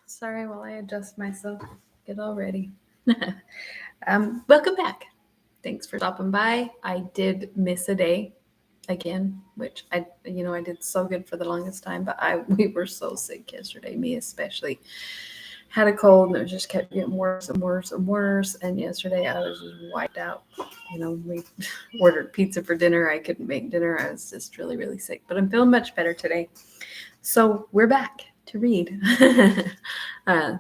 Sorry while I adjust myself, get all ready. Welcome back. Thanks for stopping by. I did miss a day again, which I did so good for the longest time, but we were so sick yesterday, me especially. Had a cold and it just kept getting worse and worse and worse. And yesterday I was just wiped out. We ordered pizza for dinner. I couldn't make dinner. I was just really, really sick, but I'm feeling much better today. So we're back to read. uh,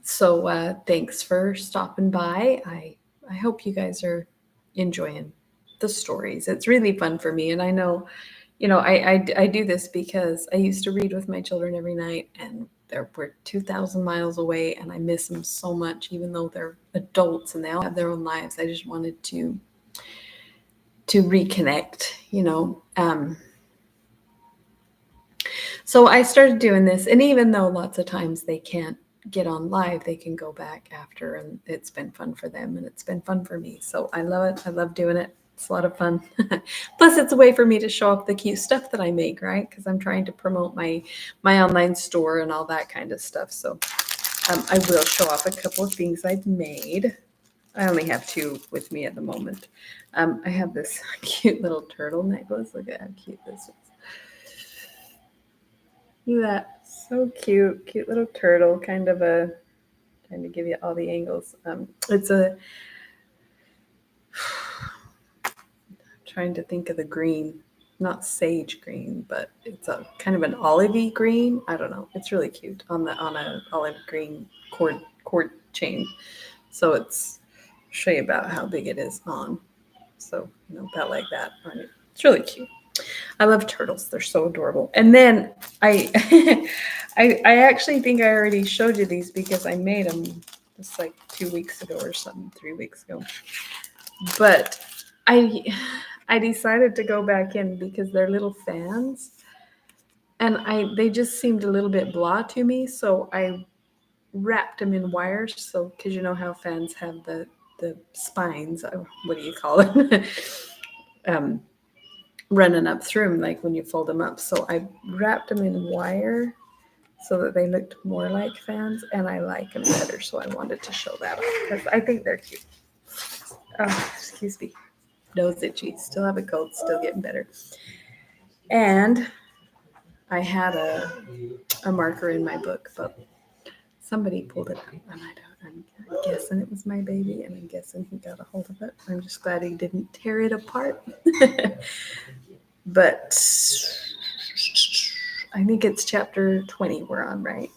so thanks for stopping by. I hope you guys are enjoying the stories. It's really fun for me, and I know, I do this because I used to read with my children every night, and we're 2,000 miles away, and I miss them so much, even though they're adults and they all have their own lives. I just wanted to reconnect, So I started doing this, and even though lots of times they can't get on live, they can go back after, and it's been fun for them, and it's been fun for me. So I love it. I love doing it. It's a lot of fun. Plus, it's a way for me to show off the cute stuff that I make, right? Because I'm trying to promote my online store and all that kind of stuff. So I will show off a couple of things I've made. I only have two with me at the moment. I have this cute little turtle necklace. Look at how cute this is. Look at that. So cute. Cute little turtle. Kind of trying to give you all the angles. It's a, trying to think of the green, not sage green, but it's a kind of an olivey green. I don't know. It's really cute on a olive green cord chain. So I'll show you about how big it is on. So, about like that. It's really cute. I love turtles. They're so adorable. And then I I actually think I already showed you these because I made them just like 2 weeks ago or something, 3 weeks ago. But I decided to go back in because they're little fans, and they just seemed a little bit blah to me, so I wrapped them in wires. So because you know how fans have the spines, what do you call it? Running up through them, like when you fold them up. So I wrapped them in wire so that they looked more like fans, and I like them better. So I wanted to show that off because I think they're cute. Oh, excuse me. Nose itchy. Still have a cold. Still getting better. And I had a marker in my book, but somebody pulled it out, and I'm guessing it was my baby, and I'm guessing he got a hold of it. I'm just glad he didn't tear it apart. But I think it's chapter 20 we're on, right?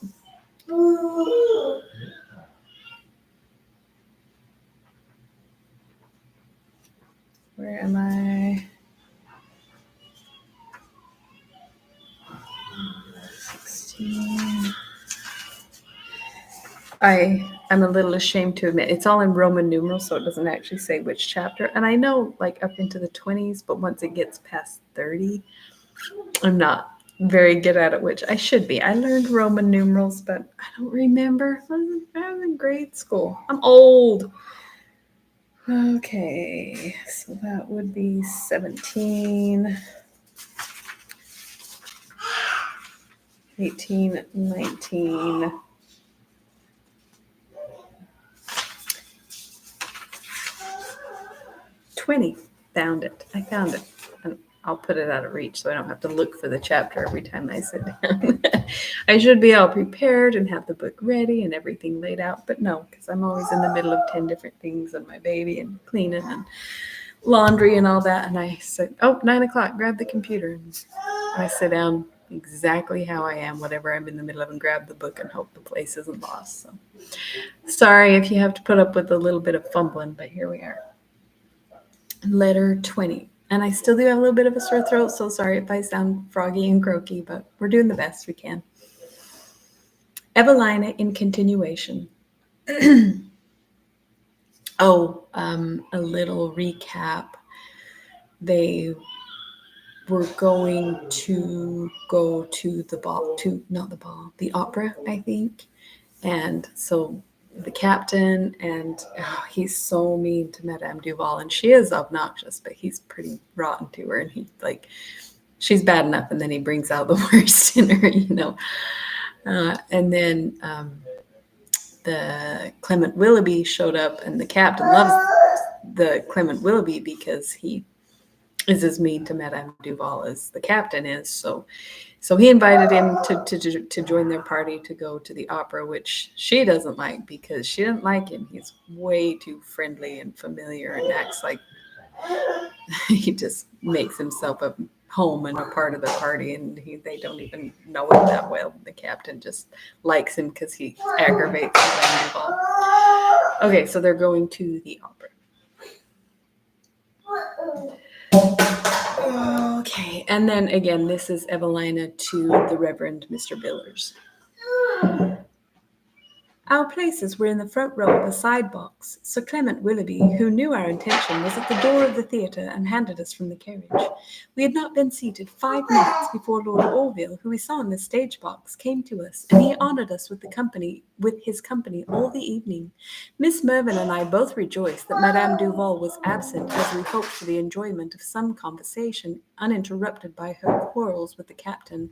Where am I? 16. I'm a little ashamed to admit it's all in Roman numerals, so it doesn't actually say which chapter. And I know like up into the 20s, but once it gets past 30, I'm not very good at it, which I should be. I learned Roman numerals, but I don't remember. I was in grade school. I'm old. Okay, so that would be 17, 18, 19. 20. Found it. I found it. And I'll put it out of reach so I don't have to look for the chapter every time I sit down. I should be all prepared and have the book ready and everything laid out, but no, because I'm always in the middle of 10 different things and my baby and cleaning and laundry and all that. And I said, 9 o'clock, grab the computer. And I sit down exactly how I am, whatever I'm in the middle of, and grab the book and hope the place isn't lost. So sorry if you have to put up with a little bit of fumbling, but here we are. Letter 20. And I still do have a little bit of a sore throat, so sorry if I sound froggy and croaky, but we're doing the best we can. Evelina in continuation. A little recap. They were going to go to the opera, I think. And so the captain, and he's so mean to Madame Duval, and she is obnoxious, but he's pretty rotten to her, and she's bad enough, and then he brings out the worst in her, And then the Clement Willoughby showed up, and the captain loves the Clement Willoughby because he is as mean to Madame Duval as the captain is. So he invited him to join their party to go to the opera, which she doesn't like because she didn't like him. He's way too friendly and familiar and acts like he just makes himself a home and a part of the party, and they don't even know him that well. The captain just likes him because he aggravates Madame Duval. Okay, so they're going to the opera. Okay, and then again, this is Evelina to the Reverend Mr. Billers. Our places were in the front row of a side box. Sir Clement Willoughby, who knew our intention, was at the door of the theatre and handed us from the carriage. We had not been seated 5 minutes before Lord Orville, who we saw in the stage box, came to us, and he honoured us with his company all the evening. Miss Mervyn and I both rejoiced that Madame Duval was absent, as we hoped for the enjoyment of some conversation, uninterrupted by her quarrels with the captain.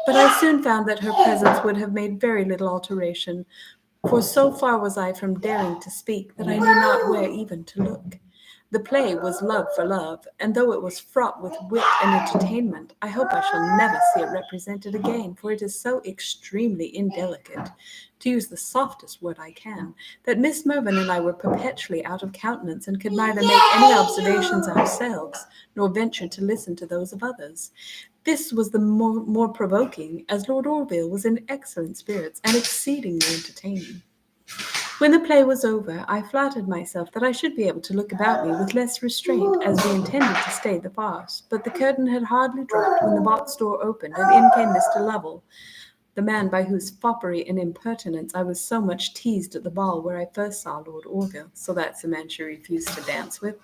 But I soon found that her presence would have made very little alteration, for so far was I from daring to speak that I knew not where even to look. The play was Love for Love, and though it was fraught with wit and entertainment, I hope I shall never see it represented again, for it is so extremely indelicate, to use the softest word I can, that Miss Mervyn and I were perpetually out of countenance, and could neither make any observations ourselves, nor venture to listen to those of others. This was the more provoking, as Lord Orville was in excellent spirits and exceedingly entertaining. When the play was over, I flattered myself that I should be able to look about me with less restraint, as we intended to stay the farce. But the curtain had hardly dropped when the box door opened, and in came Mr. Lovell, the man by whose foppery and impertinence I was so much teased at the ball where I first saw Lord Orville. So that's the man she refused to dance with,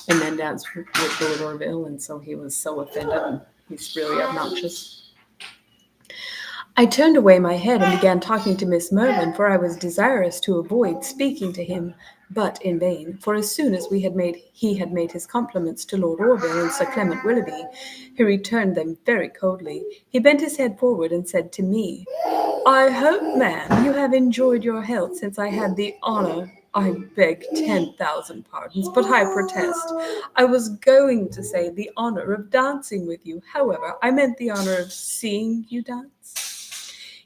and then danced with Lord Orville, and so he was so offended, and he's really obnoxious. I turned away my head and began talking to Miss Mervyn, for I was desirous to avoid speaking to him, but in vain, for as soon as he had made his compliments to Lord Orville and Sir Clement Willoughby, he returned them very coldly. He bent his head forward and said to me, "I hope, ma'am, you have enjoyed your health since I had the honour— I beg 10,000 pardons, but I protest. I was going to say the honour of dancing with you. However, I meant the honour of seeing you dance."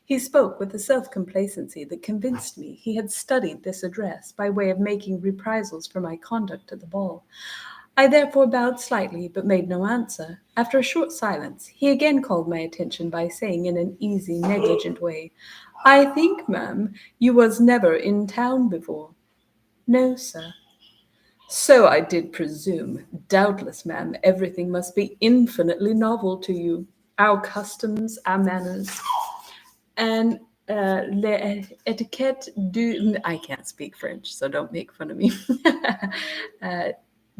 He spoke with a self-complacency that convinced me he had studied this address by way of making reprisals for my conduct at the ball. I therefore bowed slightly, but made no answer. After a short silence, he again called my attention by saying in an easy, negligent way, "I think, ma'am, you was never in town before." "No, sir." "So I did presume. Doubtless, ma'am, everything must be infinitely novel to you. Our customs, our manners, and l'etiquette du— I can't speak French, so don't make fun of me.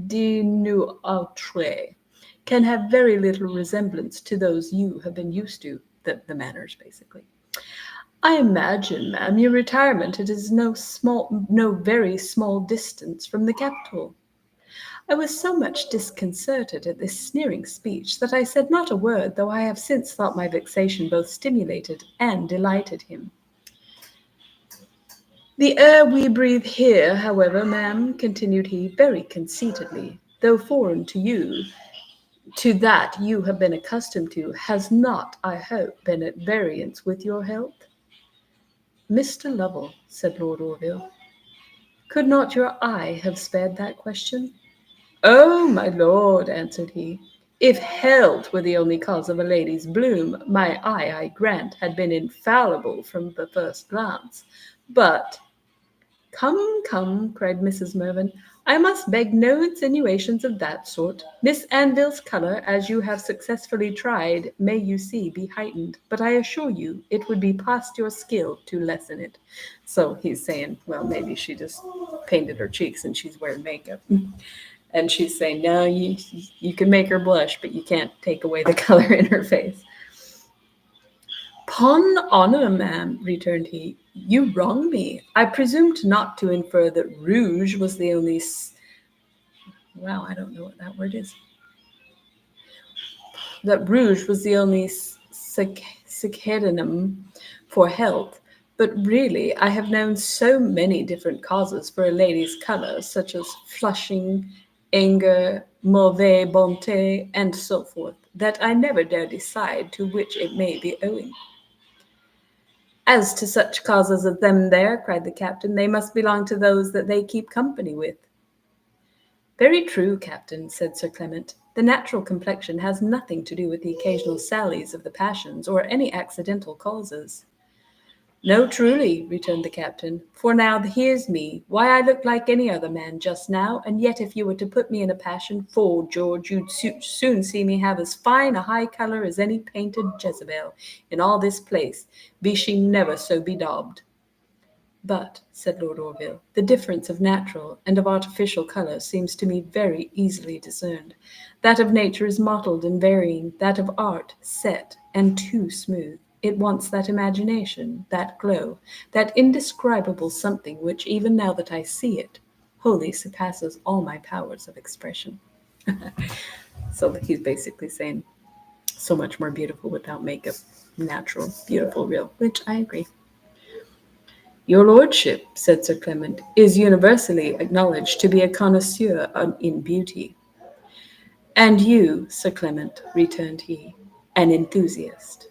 De nous autres can have very little resemblance to those you have been used to, the manners, basically. I imagine, ma'am, your retirement is no very small distance from the capital." I was so much disconcerted at this sneering speech that I said not a word, though I have since thought my vexation both stimulated and delighted him. "The air we breathe here, however, ma'am," continued he, very conceitedly, "though foreign to you, to that you have been accustomed to, has not, I hope, been at variance with your health?" "Mr. Lovell," said Lord Orville, "could not your eye have spared that question?" "Oh, my lord," answered he, "if health were the only cause of a lady's bloom, my eye, I grant, had been infallible from the first glance. But—" "Come, come," cried Mrs. Mervyn, "I must beg no insinuations of that sort. Miss Anville's colour, as you have successfully tried, may, you see, be heightened, but I assure you it would be past your skill to lessen it." So he's saying, well, maybe she just painted her cheeks and she's wearing makeup. And she's saying, no, you can make her blush, but you can't take away the color in her face. "'Pon honour, ma'am," returned he, "you wrong me. I presumed not to infer that rouge was the only— wow, I don't know what that word is. That rouge was the only pseudonym for health, but really I have known so many different causes for a lady's colour, such as flushing, anger, mauvaise bonté, and so forth, that I never dare decide to which it may be owing. As to such causes as them there, cried the captain, they must belong to those that they keep company with. Very true, Captain, said Sir Clement. The natural complexion has nothing to do with the occasional sallies of the passions, or any accidental causes. No, truly, returned the captain, for now here's me, why I look like any other man just now, and yet if you were to put me in a passion, 'fore George, you'd soon see me have as fine a high colour as any painted Jezebel in all this place, be she never so bedaubed. But, said Lord Orville, the difference of natural and of artificial colour seems to me very easily discerned. That of nature is mottled and varying, that of art set and too smooth. It wants that imagination, that glow, that indescribable something which, even now that I see it, wholly surpasses all my powers of expression. So he's basically saying so much more beautiful without makeup, natural, beautiful, real, which I agree. Your lordship, said Sir Clement, is universally acknowledged to be a connoisseur in beauty. And you, Sir Clement, returned he, an enthusiast.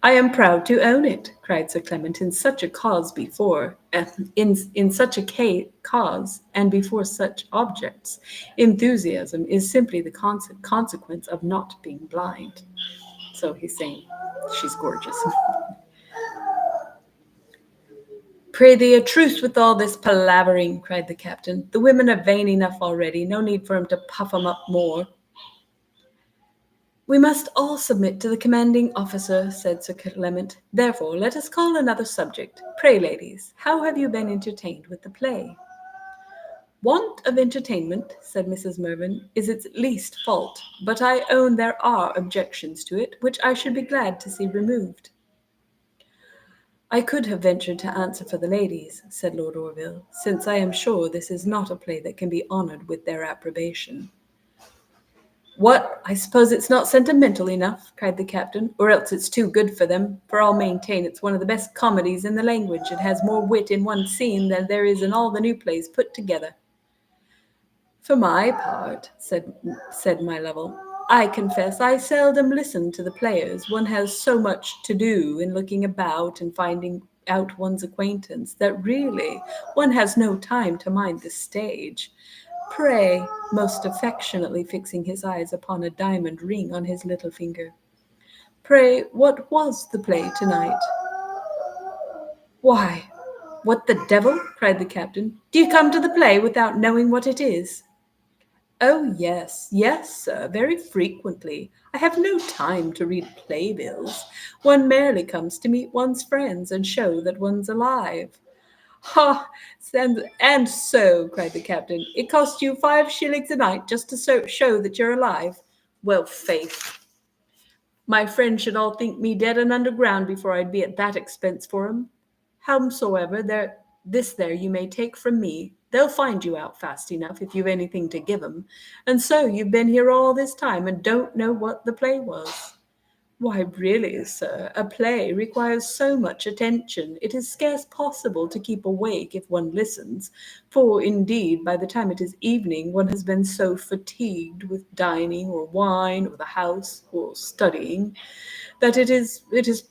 I am proud to own it, cried Sir Clement, in such a cause before, in such a cause, and before such objects. Enthusiasm is simply the consequence of not being blind. So he's saying she's gorgeous. Pray thee, a truce with all this palavering, cried the captain. The women are vain enough already, no need for him to puff 'em up more. We must all submit to the commanding officer, said Sir Clement. Therefore, let us call another subject. Pray, ladies, how have you been entertained with the play? Want of entertainment, said Mrs. Mervyn, is its least fault, but I own there are objections to it, which I should be glad to see removed. I could have ventured to answer for the ladies, said Lord Orville, since I am sure this is not a play that can be honoured with their approbation. What, I suppose it's not sentimental enough, cried the captain, or else it's too good for them, for I'll maintain it's one of the best comedies in the language. It has more wit in one scene than there is in all the new plays put together. For my part, said my Lovel, I confess I seldom listen to the players. One has so much to do in looking about and finding out one's acquaintance that really one has no time to mind the stage. Pray, most affectionately fixing his eyes upon a diamond ring on his little finger, pray, what was the play tonight? Why, what the devil, cried the captain, do you come to the play without knowing what it is? Oh, yes, sir, very frequently. I have no time to read playbills. One merely comes to meet one's friends and show that one's alive. Ha! And so, cried the captain, it costs you 5 shillings a night just to show that you're alive. Well, faith, my friends should all think me dead and underground before I'd be at that expense for 'em. Howsoever, this there you may take from me. They'll find you out fast enough if you've anything to give 'em. And so you've been here all this time and don't know what the play was. Why, really, sir, a play requires so much attention, it is scarce possible to keep awake if one listens, for, indeed, by the time it is evening, one has been so fatigued with dining, or wine, or the house, or studying, that it is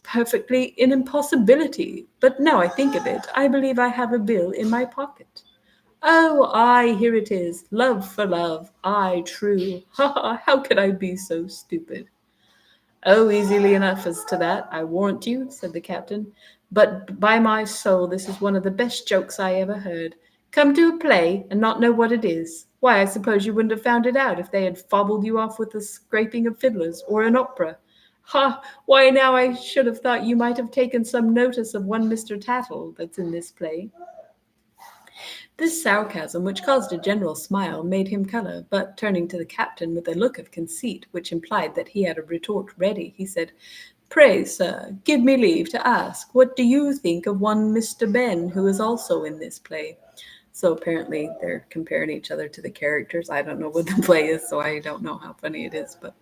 perfectly an impossibility. But now I think of it, I believe I have a bill in my pocket. Oh, aye, here it is, love for love, aye, true. Ha, ha, how could I be so stupid? Oh, easily enough as to that, I warrant you, said the captain. But by my soul, this is one of the best jokes I ever heard. Come to a play and not know what it is. Why, I suppose you wouldn't have found it out if they had fobbled you off with the scraping of fiddlers or an opera. Ha! Why, now I should have thought you might have taken some notice of one Mr. Tattle that's in this play. This sarcasm, which caused a general smile, made him colour, but turning to the captain with a look of conceit, which implied that he had a retort ready, he said, Pray, sir, give me leave to ask, what do you think of one Mr. Ben, who is also in this play? So apparently they're comparing each other to the characters. I don't know what the play is, so I don't know how funny it is, but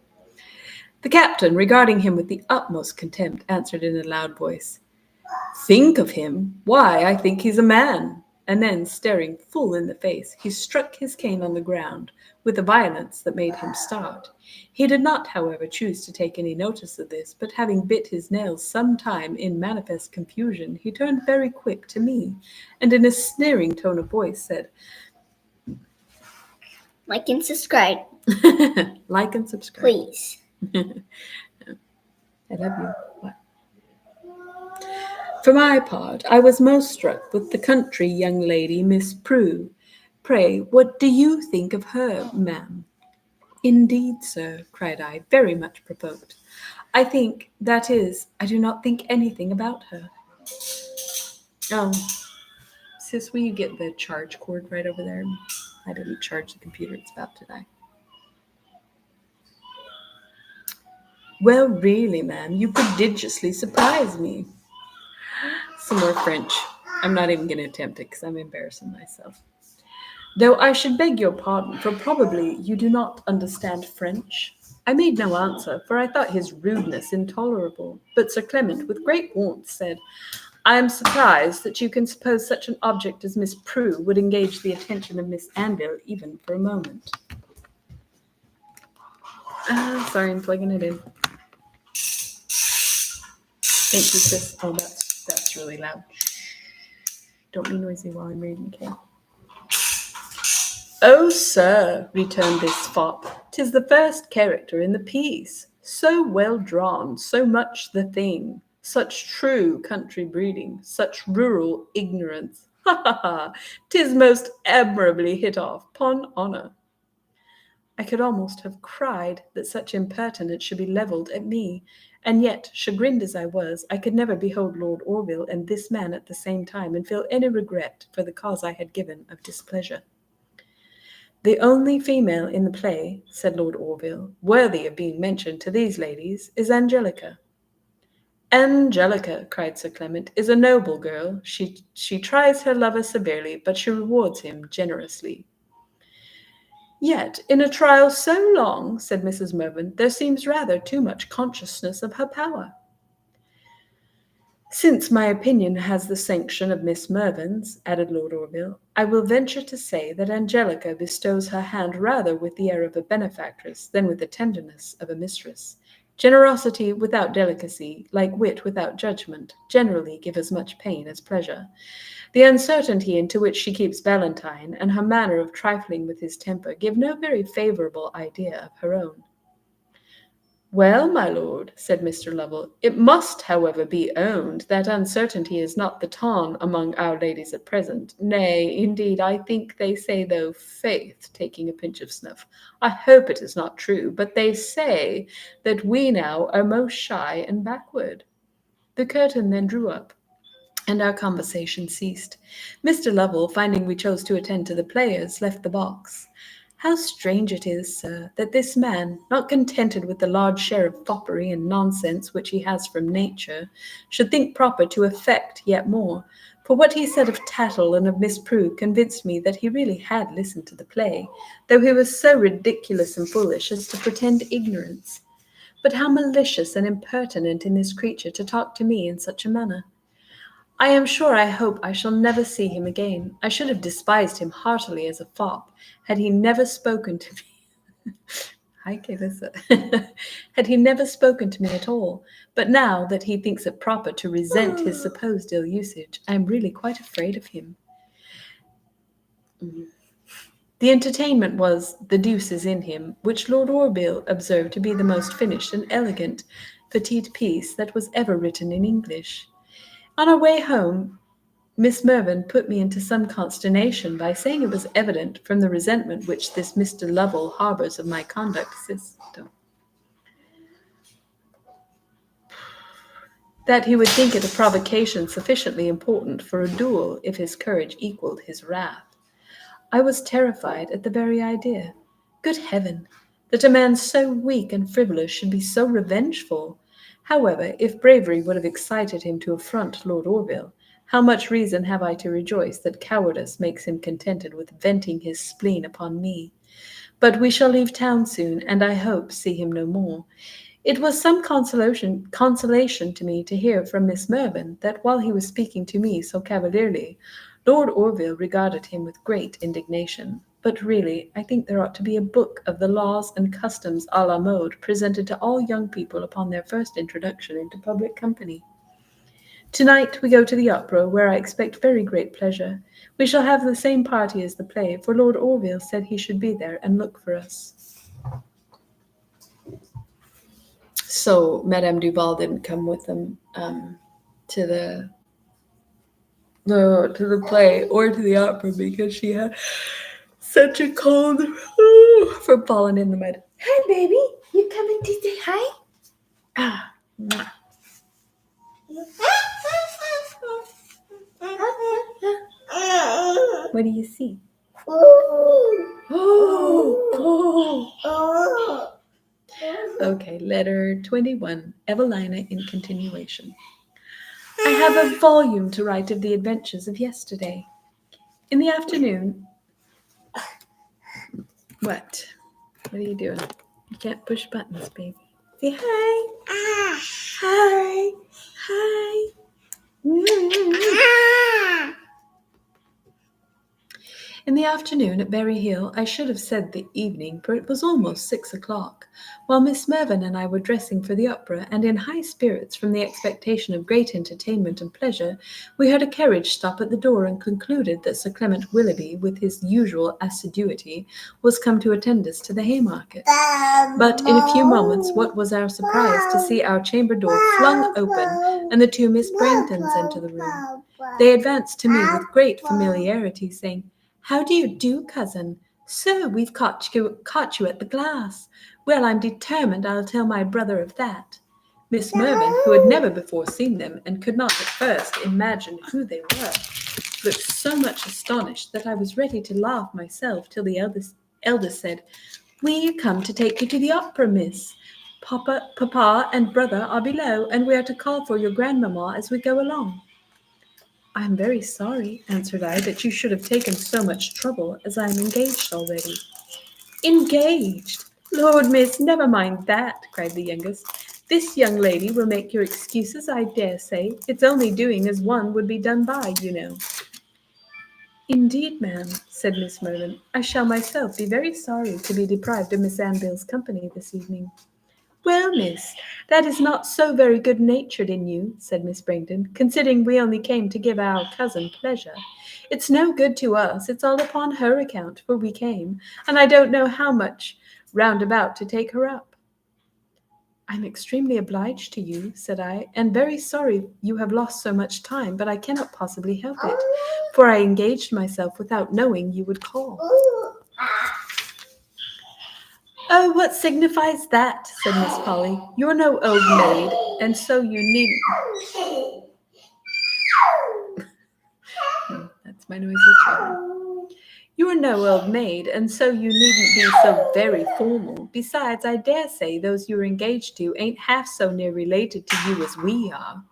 the captain, regarding him with the utmost contempt, answered in a loud voice, Think of him? Why, I think he's a man. And then, staring full in the face, he struck his cane on the ground with a violence that made him start. He did not, however, choose to take any notice of this, but having bit his nails some time in manifest confusion, he turned very quick to me, and in a sneering tone of voice said, Like and subscribe. Like and subscribe. Please. I love you. What? For my part, I was most struck with the country young lady, Miss Prue. Pray, what do you think of her, ma'am? Indeed, sir, cried I, very much provoked. I think, that is, I do not think anything about her. Oh, sis, will you get the charge cord right over there? I didn't charge the computer, it's about to die. Well, really, ma'am, you prodigiously surprise me. Some more French. I'm not even going to attempt it because I'm embarrassing myself. Though I should beg your pardon, for probably you do not understand French. I made no answer, for I thought his rudeness intolerable. But Sir Clement, with great warmth, said, I am surprised that you can suppose such an object as Miss Prue would engage the attention of Miss Anville even for a moment. Sorry, I'm plugging it in. Thank you, sis. Oh, that's really loud. Don't be noisy while I'm reading, okay? Oh, sir, returned this fop, 'tis the first character in the piece. So well drawn, so much the thing, such true country breeding, such rural ignorance. Ha, ha, ha, 'tis most admirably hit off, 'pon honour. I could almost have cried that such impertinence should be levelled at me, and yet, chagrined as I was, I could never behold Lord Orville and this man at the same time and feel any regret for the cause I had given of displeasure. The only female in the play, said Lord Orville, worthy of being mentioned to these ladies, is Angelica. Angelica, cried Sir Clement, is a noble girl. She tries her lover severely, but she rewards him generously. Yet, in a trial so long, said Mrs. Mervyn, there seems rather too much consciousness of her power. Since my opinion has the sanction of Miss Mervyn's, added Lord Orville, I will venture to say that Angelica bestows her hand rather with the air of a benefactress than with the tenderness of a mistress. Generosity without delicacy, like wit without judgment, generally give as much pain as pleasure. The uncertainty into which she keeps Valentine, and her manner of trifling with his temper, give no very favourable idea of her own. Well, my lord, said Mr. Lovell, it must, however, be owned that uncertainty is not the ton among our ladies at present. Nay, indeed, I think they say, though, faith, taking a pinch of snuff, I hope it is not true, but they say that we now are most shy and backward. The curtain then drew up, and our conversation ceased. Mr. Lovell, finding we chose to attend to the players, left the box. How strange it is, sir, that this man, not contented with the large share of foppery and nonsense which he has from nature, should think proper to affect yet more. For what he said of Tattle and of Miss Prue convinced me that he really had listened to the play, though he was so ridiculous and foolish as to pretend ignorance. But how malicious and impertinent in this creature to talk to me in such a manner! I am sure I hope I shall never see him again. I should have despised him heartily as a fop, had he never spoken to me. Hi, Calissa. Had he never spoken to me at all. But now that he thinks it proper to resent his supposed ill usage, I am really quite afraid of him. The entertainment was The Deuce is in Him, which Lord Orville observed to be the most finished and elegant petite piece that was ever written in English. On our way home, Miss Mervyn put me into some consternation by saying it was evident from the resentment which this Mr. Lovell harbours of my conduct that he would think it a provocation sufficiently important for a duel if his courage equalled his wrath. I was terrified at the very idea. Good heaven, that a man so weak and frivolous should be so revengeful! However, if bravery would have excited him to affront Lord Orville, how much reason have I to rejoice that cowardice makes him contented with venting his spleen upon me? But we shall leave town soon, and I hope see him no more. It was some consolation to me to hear from Miss Mervyn that while he was speaking to me so cavalierly, Lord Orville regarded him with great indignation. But really, I think there ought to be a book of the laws and customs a la mode presented to all young people upon their first introduction into public company. Tonight we go to the opera, where I expect very great pleasure. We shall have the same party as the play, for Lord Orville said he should be there and look for us. So Madame Duval didn't come with them to the play or to the opera because she had such a cold from falling in the mud. Hi, baby. You coming to say hi? Ah, mwah. What do you see? Oh. Okay, letter 21, Evelina in continuation. I have a volume to write of the adventures of yesterday. In the afternoon. What? What are you doing? You can't push buttons, baby. Say hi. Hi. Hi. In the afternoon at Berry Hill, I should have said the evening, for it was almost 6 o'clock, while Miss Mervyn and I were dressing for the opera, and in high spirits from the expectation of great entertainment and pleasure, we heard a carriage stop at the door and concluded that Sir Clement Willoughby, with his usual assiduity, was come to attend us to the Haymarket. But in a few moments, what was our surprise to see our chamber door flung open, and the two Miss Branghtons enter the room. They advanced to me with great familiarity, saying, "How do you do, cousin? So we've caught you at the glass. Well, I'm determined I'll tell my brother of that." Miss Mervyn, who had never before seen them, and could not at first imagine who they were, looked so much astonished that I was ready to laugh myself, till the eldest said, "We come to take you to the opera, miss. Papa and brother are below, and we are to call for your grandmamma as we go along." "I am very sorry," answered I, "that you should have taken so much trouble, as I am engaged already." "Engaged! Lord, miss, never mind that," cried the youngest. "This young lady will make your excuses, I dare say. It's only doing as one would be done by, you know." "Indeed, ma'am," said Miss Mervyn, "I shall myself be very sorry to be deprived of Miss Anville's company this evening." "Well, miss, that is not so very good-natured in you," said Miss Brangton, "considering we only came to give our cousin pleasure. It's no good to us, it's all upon her account, for we came, and I don't know how much round about to take her up." "I'm extremely obliged to you," said I, "and very sorry you have lost so much time, but I cannot possibly help it, for I engaged myself without knowing you would call." "Oh, what signifies that?" said Miss Polly. "You're no old maid, and so you needn't—" That's my noisy children. "You're no old maid, and so you needn't be so very formal. Besides, I dare say those you're engaged to ain't half so near related to you as we are."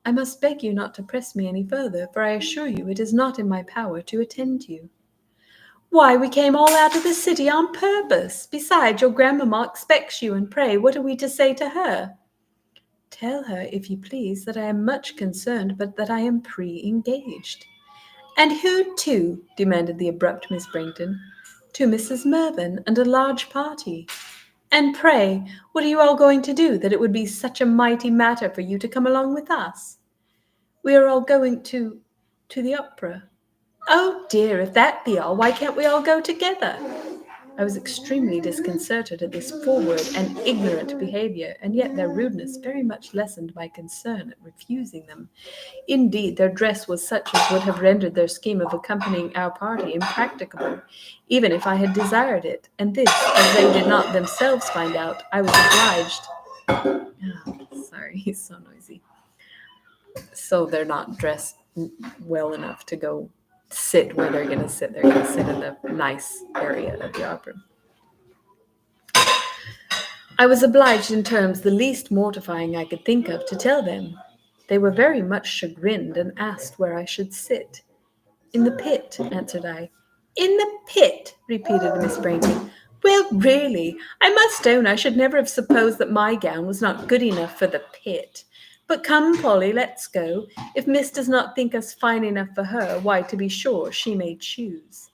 "I must beg you not to press me any further, for I assure you it is not in my power to attend you." "Why, we came all out of the city on purpose. Besides, your grandmamma expects you, and pray, what are we to say to her?" "Tell her, if you please, that I am much concerned, but that I am pre-engaged." "And who to?" demanded the abrupt Miss Brangton. "To Mrs. Mervyn, and a large party." "And pray, what are you all going to do, that it would be such a mighty matter for you to come along with us?" "We are all going to the opera." "Oh dear, if that be all, why can't we all go together?" I was extremely disconcerted at this forward and ignorant behavior, and yet their rudeness very much lessened my concern at refusing them. Indeed, their dress was such as would have rendered their scheme of accompanying our party impracticable, even if I had desired it, and this, as they did not themselves find out, I was obliged— sorry, he's so noisy. So they're not dressed well enough to go sit where they're going to sit. They're going to sit in the nice area of the opera. I was obliged in terms the least mortifying I could think of to tell them. They were very much chagrined and asked where I should sit. "In the pit," answered I. "In the pit," repeated Miss Brangton. Well, really, I must own I should never have supposed that my gown was not good enough for the pit. But come, Polly, let's go. If Miss does not think us fine enough for her, why, to be sure, she may choose.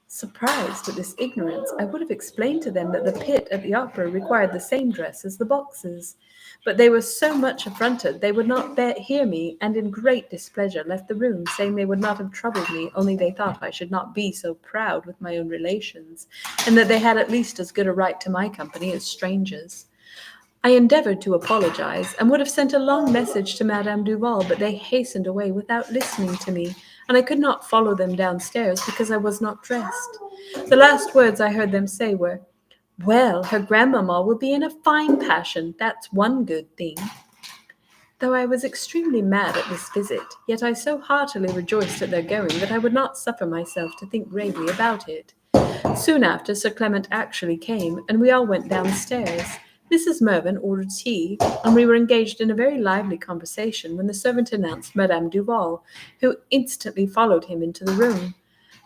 Surprised at this ignorance, I would have explained to them that the pit at the opera required the same dress as the boxes. But they were so much affronted they would not hear me, and in great displeasure left the room, saying they would not have troubled me, only they thought I should not be so proud with my own relations, and that they had at least as good a right to my company as strangers. I endeavored to apologize, and would have sent a long message to Madame Duval, but they hastened away without listening to me, and I could not follow them downstairs because I was not dressed. The last words I heard them say were, "Well, her grandmamma will be in a fine passion, that's one good thing." Though I was extremely mad at this visit, yet I so heartily rejoiced at their going that I would not suffer myself to think gravely about it. Soon after, Sir Clement actually came, and we all went downstairs. Mrs. Mervyn ordered tea, and we were engaged in a very lively conversation when the servant announced Madame Duval, who instantly followed him into the room.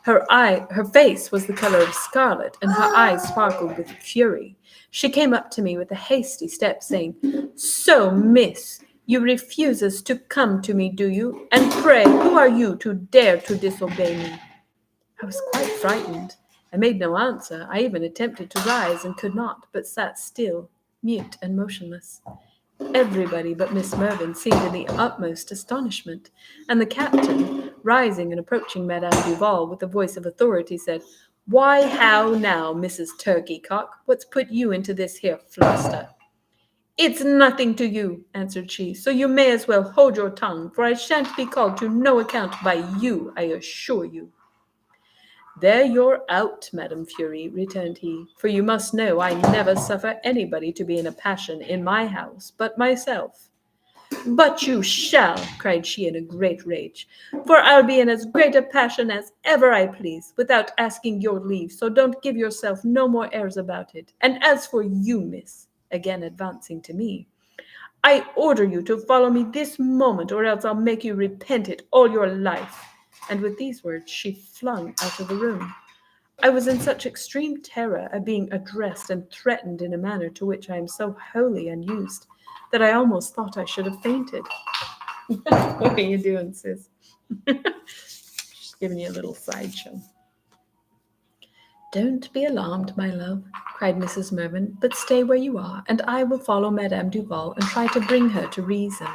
Her face was the color of scarlet, and her eyes sparkled with fury. She came up to me with a hasty step, saying, "So, miss, you refuse us to come to me, do you? And pray, who are you to dare to disobey me?" I was quite frightened. I made no answer. I even attempted to rise and could not, but sat still, mute and motionless. Everybody but Miss Mervyn seemed in the utmost astonishment, and the captain, rising and approaching Madame Duval with a voice of authority, said, "Why, how now, Mrs. Turkeycock? What's put you into this here fluster?" "It's nothing to you," answered she, "so you may as well hold your tongue, for I shan't be called to no account by you, I assure you." "There you're out, Madame Fury," returned he, "for you must know I never suffer anybody to be in a passion in my house but myself." "But you shall," cried she in a great rage, "for I'll be in as great a passion as ever I please, without asking your leave, so don't give yourself no more airs about it. And as for you, miss," again advancing to me, "I order you to follow me this moment, or else I'll make you repent it all your life." And with these words she flung out of the room. I was in such extreme terror at being addressed and threatened in a manner to which I am so wholly unused, that I almost thought I should have fainted. What are you doing, sis? Just giving you a little sideshow. "Don't be alarmed, my love," cried Mrs. Mervyn, "but stay where you are, and I will follow Madame Duval and try to bring her to reason."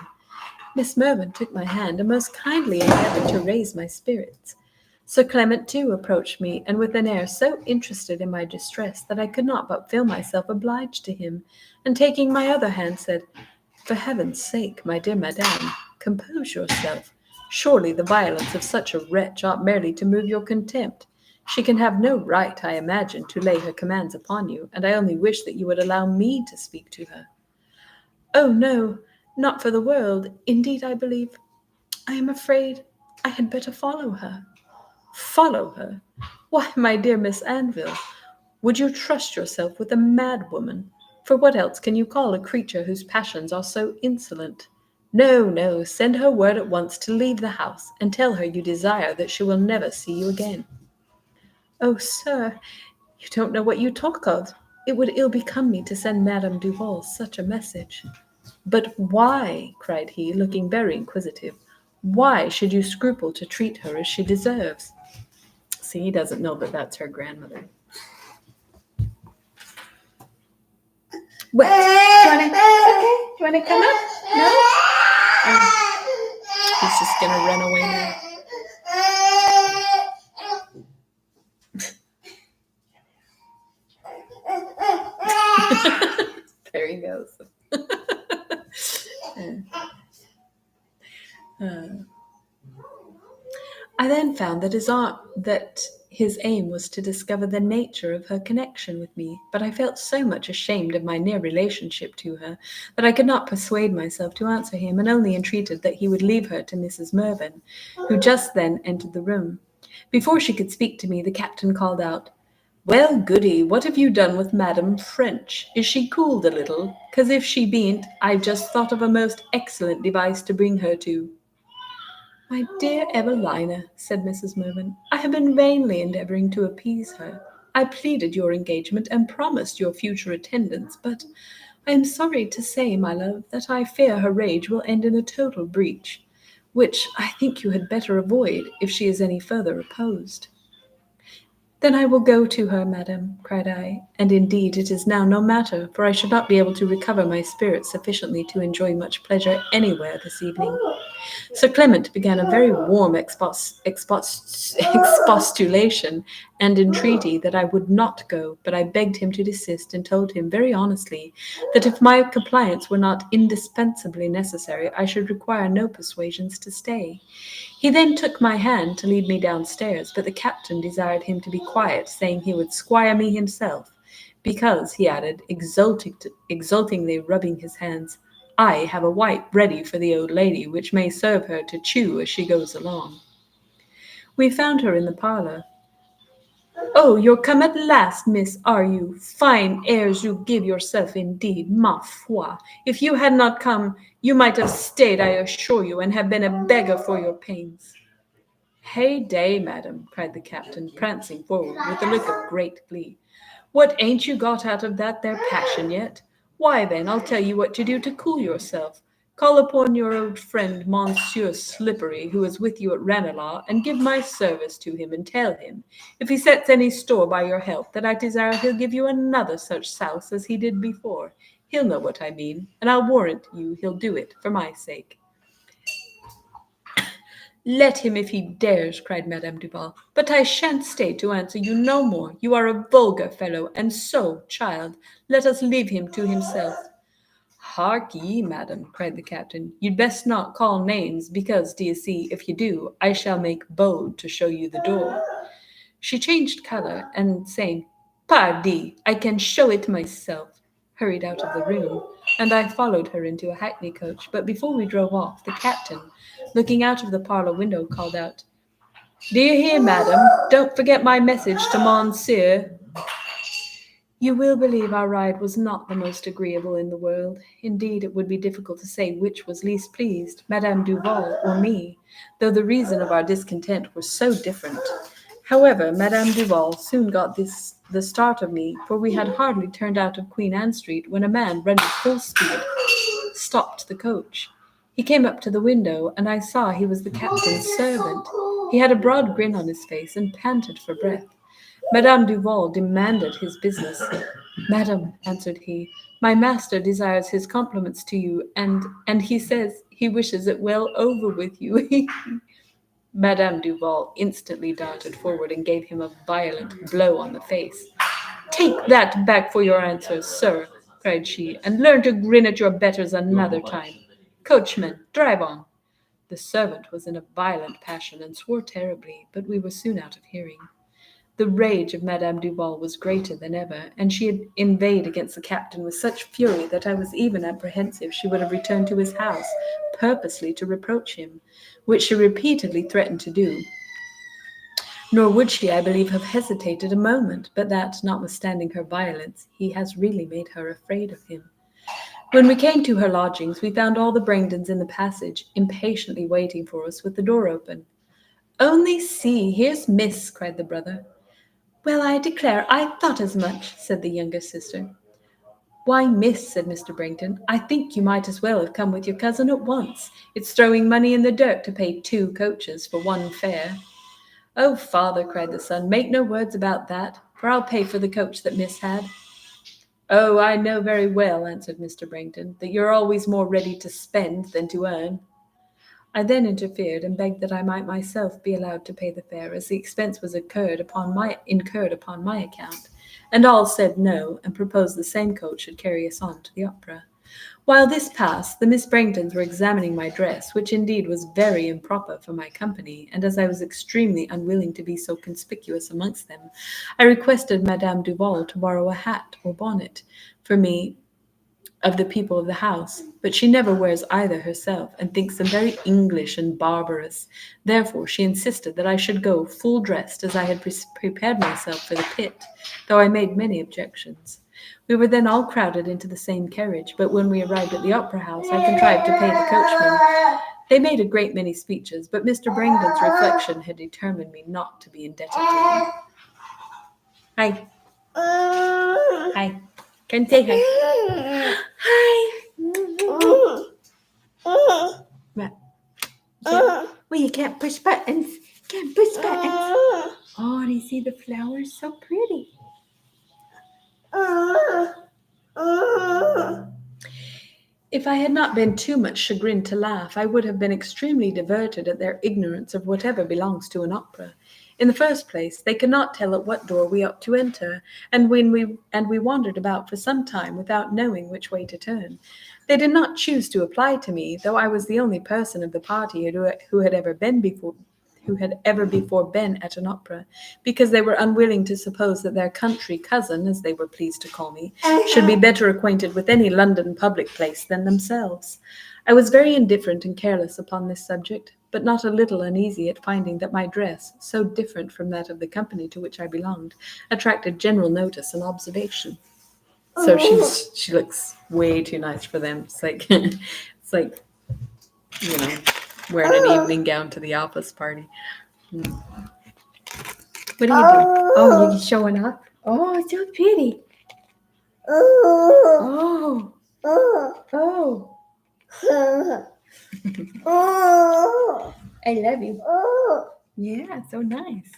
Miss Mervyn took my hand and most kindly endeavored to raise my spirits. Sir Clement too approached me, and with an air so interested in my distress that I could not but feel myself obliged to him, and taking my other hand, said, "For heaven's sake, my dear madame, compose yourself. Surely the violence of such a wretch ought merely to move your contempt. She can have no right, I imagine, to lay her commands upon you, and I only wish that you would allow me to speak to her." "Oh, no, not for the world. Indeed, I am afraid I had better follow her." "Follow her? Why, my dear Miss Anville, would you trust yourself with a mad woman? For what else can you call a creature whose passions are so insolent? No, no, send her word at once to leave the house, and tell her you desire that she will never see you again." "Oh, sir, you don't know what you talk of. It would ill become me to send Madame Duval such a message." "But why," cried he, looking very inquisitive, "why should you scruple to treat her as she deserves?" See, he doesn't know that that's her grandmother. Well, do you want to come up? No? He's just going to run away now. There he goes. I then found that his aim was to discover the nature of her connection with me, but I felt so much ashamed of my near relationship to her that I could not persuade myself to answer him, and only entreated that he would leave her to Mrs. Mervyn, who just then entered the room. Before she could speak to me, the captain called out, "Well, Goody, what have you done with Madam French? Is she cooled a little? 'Cause if she bean't, I've just thought of a most excellent device to bring her to." "My dear Evelina," said Mrs. Mervyn, "I have been vainly endeavouring to appease her. I pleaded your engagement and promised your future attendance, but I am sorry to say, my love, that I fear her rage will end in a total breach, which I think you had better avoid if she is any further opposed. Then I will go to her, madam, cried I, and indeed it is now no matter, for I should not be able to recover my spirits sufficiently to enjoy much pleasure anywhere this evening. Sir Clement began a very warm expostulation and entreaty that I would not go, but I begged him to desist, and told him very honestly that if my compliance were not indispensably necessary, I should require no persuasions to stay. He then took my hand to lead me downstairs, but the captain desired him to be quiet, saying he would squire me himself, because, he added, exultingly rubbing his hands, I have a wipe ready for the old lady, which may serve her to chew as she goes along. We found her in the parlour. Oh, you're come at last, miss, are you? Fine airs you give yourself indeed, ma foi. If you had not come, you might have stayed, I assure you, and have been a beggar for your pains. Hey day, madam, cried the captain, prancing forward with a look of great glee. What, ain't you got out of that there passion yet? Why then, I'll tell you what to do to cool yourself. Call upon your old friend Monsieur Slippery, who is with you at Ranelagh, and give my service to him, and tell him, if he sets any store by your health, that I desire he'll give you another such souse as he did before. He'll know what I mean, and I'll warrant you he'll do it for my sake. Let him if he dares, cried Madame Duval. But I shan't stay to answer you no more. You are a vulgar fellow, and so, child, let us leave him to himself. Hark ye, madam, cried the captain, you'd best not call names, because, d'ye see, if you do, I shall make bold to show you the door. She changed colour, and saying, Pardi, I can show it myself, hurried out of the room, and I followed her into a hackney coach. But before we drove off, the captain, looking out of the parlour window, called out, Do you hear, madam? Don't forget my message to Monsieur. You will believe our ride was not the most agreeable in the world. Indeed, it would be difficult to say which was least pleased, Madame Duval or me, though the reason of our discontent was so different. However, Madame Duval soon got the start of me, for we had hardly turned out of Queen Anne Street when a man running full speed stopped the coach. He came up to the window, and I saw he was the captain's servant. He had a broad grin on his face and panted for breath. Madame Duval demanded his business. Madam, answered he, my master desires his compliments to you, and he says he wishes it well over with you. Madame Duval instantly darted forward and gave him a violent blow on the face. Take that back for your answers, sir, cried she, and learn to grin at your betters another time. Coachman, drive on. The servant was in a violent passion and swore terribly, but we were soon out of hearing. The rage of Madame Duval was greater than ever, and she had inveighed against the captain with such fury that I was even apprehensive she would have returned to his house, purposely to reproach him, which she repeatedly threatened to do. Nor would she, I believe, have hesitated a moment, but that, notwithstanding her violence, he has really made her afraid of him. When we came to her lodgings, we found all the Brangdons in the passage, impatiently waiting for us with the door open. Only see, here's Miss, cried the brother. Well, I declare, I thought as much, said the younger sister. Why, miss, said Mr. Brangton, I think you might as well have come with your cousin at once. It's throwing money in the dirt to pay 2 coaches for 1 fare. Oh, father, cried the son, make no words about that, for I'll pay for the coach that Miss had. Oh, I know very well, answered Mr. Brangton, that you're always more ready to spend than to earn. I then interfered and begged that I might myself be allowed to pay the fare, as the expense was incurred upon my account, and all said no, and proposed the same coach should carry us on to the opera. While this passed, the Miss Brangtons were examining my dress, which indeed was very improper for my company, and as I was extremely unwilling to be so conspicuous amongst them, I requested Madame Duval to borrow a hat or bonnet for me of the people of the house, but she never wears either herself, and thinks them very English and barbarous. Therefore she insisted that I should go full dressed, as I had prepared myself for the pit, though I made many objections. We were then all crowded into the same carriage, but when we arrived at the opera house, I contrived to pay the coachman. They made a great many speeches, but Mr. Brangton's reflection had determined me not to be indebted to him. Hi. Hi. Can you say hi? Hi. What? Well, you can't push buttons. Can't push buttons. Oh, do you see the flowers? So pretty. If I had not been too much chagrined to laugh, I would have been extremely diverted at their ignorance of whatever belongs to an opera. In the first place, they could not tell at what door we ought to enter, and we wandered about for some time without knowing which way to turn. They did not choose to apply to me, though I was the only person of the party who had ever before been at an opera, because they were unwilling to suppose that their country cousin, as they were pleased to call me, should be better acquainted with any London public place than themselves. I was very indifferent and careless upon this subject, but not a little uneasy at finding that my dress, so different from that of the company to which I belonged, attracted general notice and observation. So she looks way too nice for them. It's like it's like, you know, wearing an evening gown to the office party. What are you doing? Oh, you're showing off? Oh, so pretty. Oh. Oh. I love you. Yeah, so nice.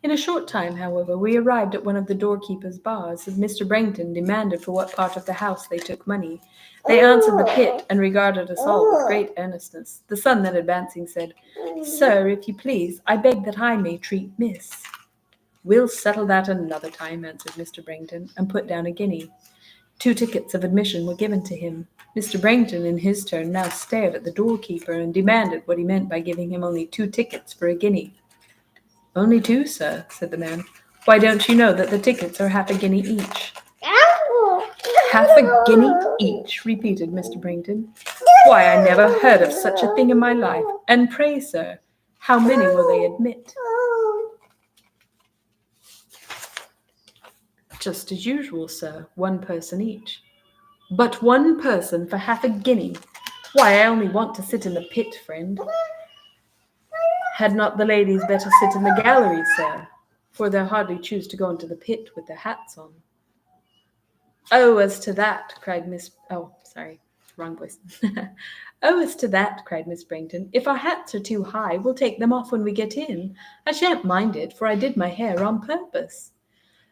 In a short time, however, we arrived at one of the doorkeeper's bars, and Mr. Brangton demanded for what part of the house they took money. They answered the pit, and regarded us all with great earnestness. The son then advancing said, "Sir, if you please, I beg that I may treat Miss." "We'll settle that another time," answered Mr. Brangton, and put down a guinea. 2 tickets of admission were given to him. Mr. Brangton, in his turn, now stared at the doorkeeper, and demanded what he meant by giving him only 2 tickets for a guinea. "Only 2, sir," said the man. "Why, don't you know that the tickets are half a guinea each?" "Half a guinea each," repeated Mr. Brangton. "Why, I never heard of such a thing in my life. And pray, sir, how many will they admit?" "Just as usual, sir, 1 person each." "But 1 person for half a guinea! Why, I only want to sit in the pit, friend." "Had not the ladies better sit in the gallery, sir? For they'll hardly choose to go into the pit with their hats on." "Oh, as to that," cried Miss... Oh, sorry, wrong voice. "Oh, as to that," cried Miss Brangton, "if our hats are too high, we'll take them off when we get in. I shan't mind it, for I did my hair on purpose."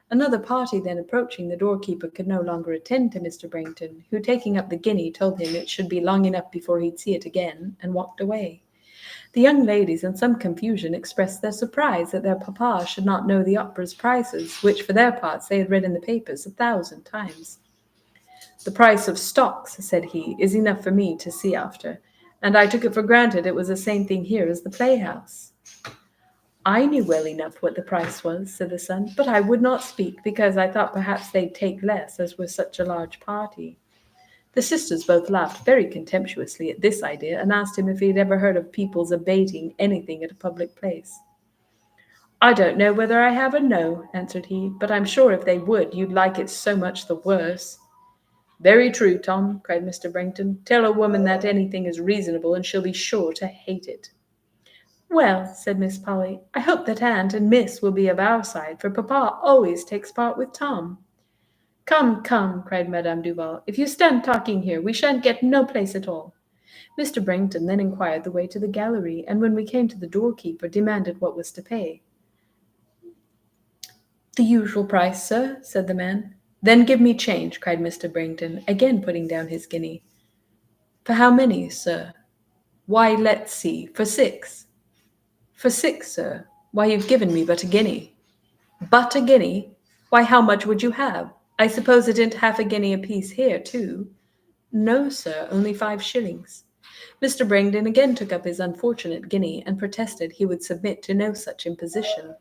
Another party then approaching, the doorkeeper could no longer attend to Mr. Brangton, who, taking up the guinea, told him it should be long enough before he'd see it again, and walked away. The young ladies, in some confusion, expressed their surprise that their papa should not know the opera's prices, which, for their parts, they had read in the papers 1,000 times. "The price of stocks," said he, "is enough for me to see after, and I took it for granted it was the same thing here as the playhouse." "I knew well enough what the price was," said the son, "but I would not speak, because I thought perhaps they'd take less, as we're such a large party." The sisters both laughed very contemptuously at this idea, and asked him if he had ever heard of people's abating anything at a public place. "I don't know whether I have or no," answered he, "but I'm sure if they would, you'd like it so much the worse." "Very true, Tom," cried Mr. Brangton. "Tell a woman that anything is reasonable, and she'll be sure to hate it." "Well," said Miss Polly, "I hope that Aunt and Miss will be of our side, for papa always takes part with Tom." "Come, come," cried Madame Duval, "if you stand talking here, we shan't get no place at all." Mr. Brangton then inquired the way to the gallery, and when we came to the doorkeeper, demanded what was to pay. "The usual price, sir," said the man. "Then give me change," cried Mr. Brangton, again putting down his guinea. "For how many, sir?" "Why, let's see, for 6. "For 6, sir? Why, you've given me but a guinea." "But a guinea? Why, how much would you have? I suppose it isn't half a guinea apiece here, too?" "No, sir, only 5 shillings." Mr. Brangton again took up his unfortunate guinea, and protested he would submit to no such imposition.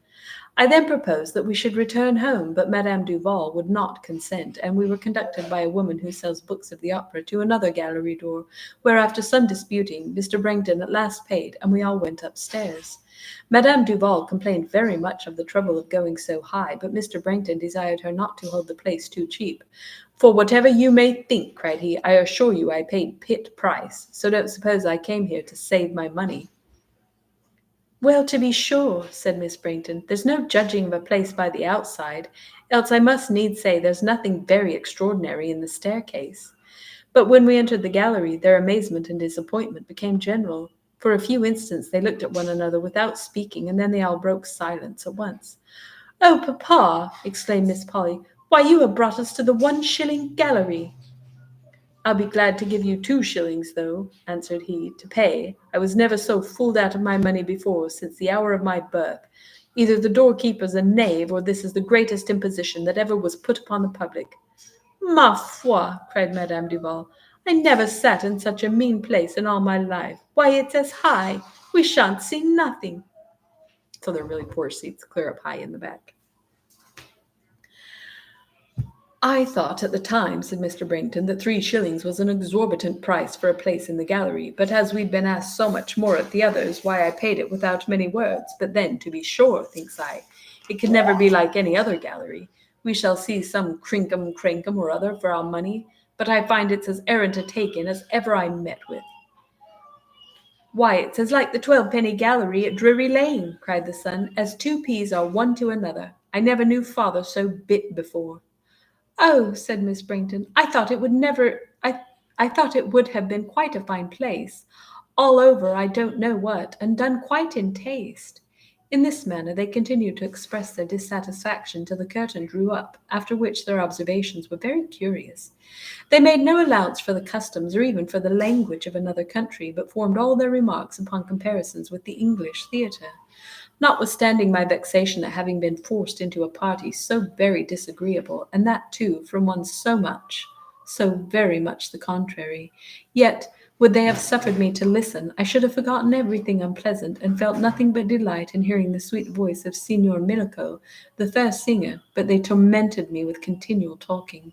I then proposed that we should return home, but Madame Duval would not consent, and we were conducted by a woman who sells books of the opera to another gallery door, where, after some disputing, Mr. Brangton at last paid, and we all went upstairs. Madame Duval complained very much of the trouble of going so high, but Mr. Brangton desired her not to hold the place too cheap. "For whatever you may think," cried he, "I assure you I paid pit price, so don't suppose I came here to save my money." Well, to be sure, said Miss Brainton, there's no judging of a place by the outside, else I must needs say there's nothing very extraordinary in the staircase. But when we entered the gallery, their amazement and disappointment became general. For a few instants they looked at one another without speaking, and then they all broke silence at once. "Oh, papa!" exclaimed Miss Polly, "why, you have brought us to the 1 shilling gallery." "I'll be glad to give you 2 shillings, though," answered he, "to pay. I was never so fooled out of my money before since the hour of my birth. Either the doorkeeper's a knave, or this is the greatest imposition that ever was put upon the public." "Ma foi!" cried Madame Duval, "I never sat in such a mean place in all my life. Why, it's as high. We shan't see nothing." So they're really poor seats, clear up high in the back. "I thought at the time," said Mr. Brainton, "that 3 shillings was an exorbitant price for a place in the gallery, but as we'd been asked so much more at the others, why I paid it without many words. But then, to be sure, thinks I, it can never be like any other gallery. We shall see some crinkum crankum or other for our money, but I find it's as errant a take-in as ever I met with." "Why, it's as like the 12-penny gallery at Drury Lane," cried the son, "as 2 peas are one to another. I never knew father so bit before." "Oh," said Miss Brainton, I thought it would have been quite a fine place, all over I don't know what, and done quite in taste." In this manner they continued to express their dissatisfaction till the curtain drew up, after which their observations were very curious. They made no allowance for the customs or even for the language of another country, but formed all their remarks upon comparisons with the English theatre. Notwithstanding my vexation at having been forced into a party so very disagreeable, and that too from one so very much the contrary, yet would they have suffered me to listen, I should have forgotten everything unpleasant, and felt nothing but delight in hearing the sweet voice of Signor Milico, the first singer, but they tormented me with continual talking.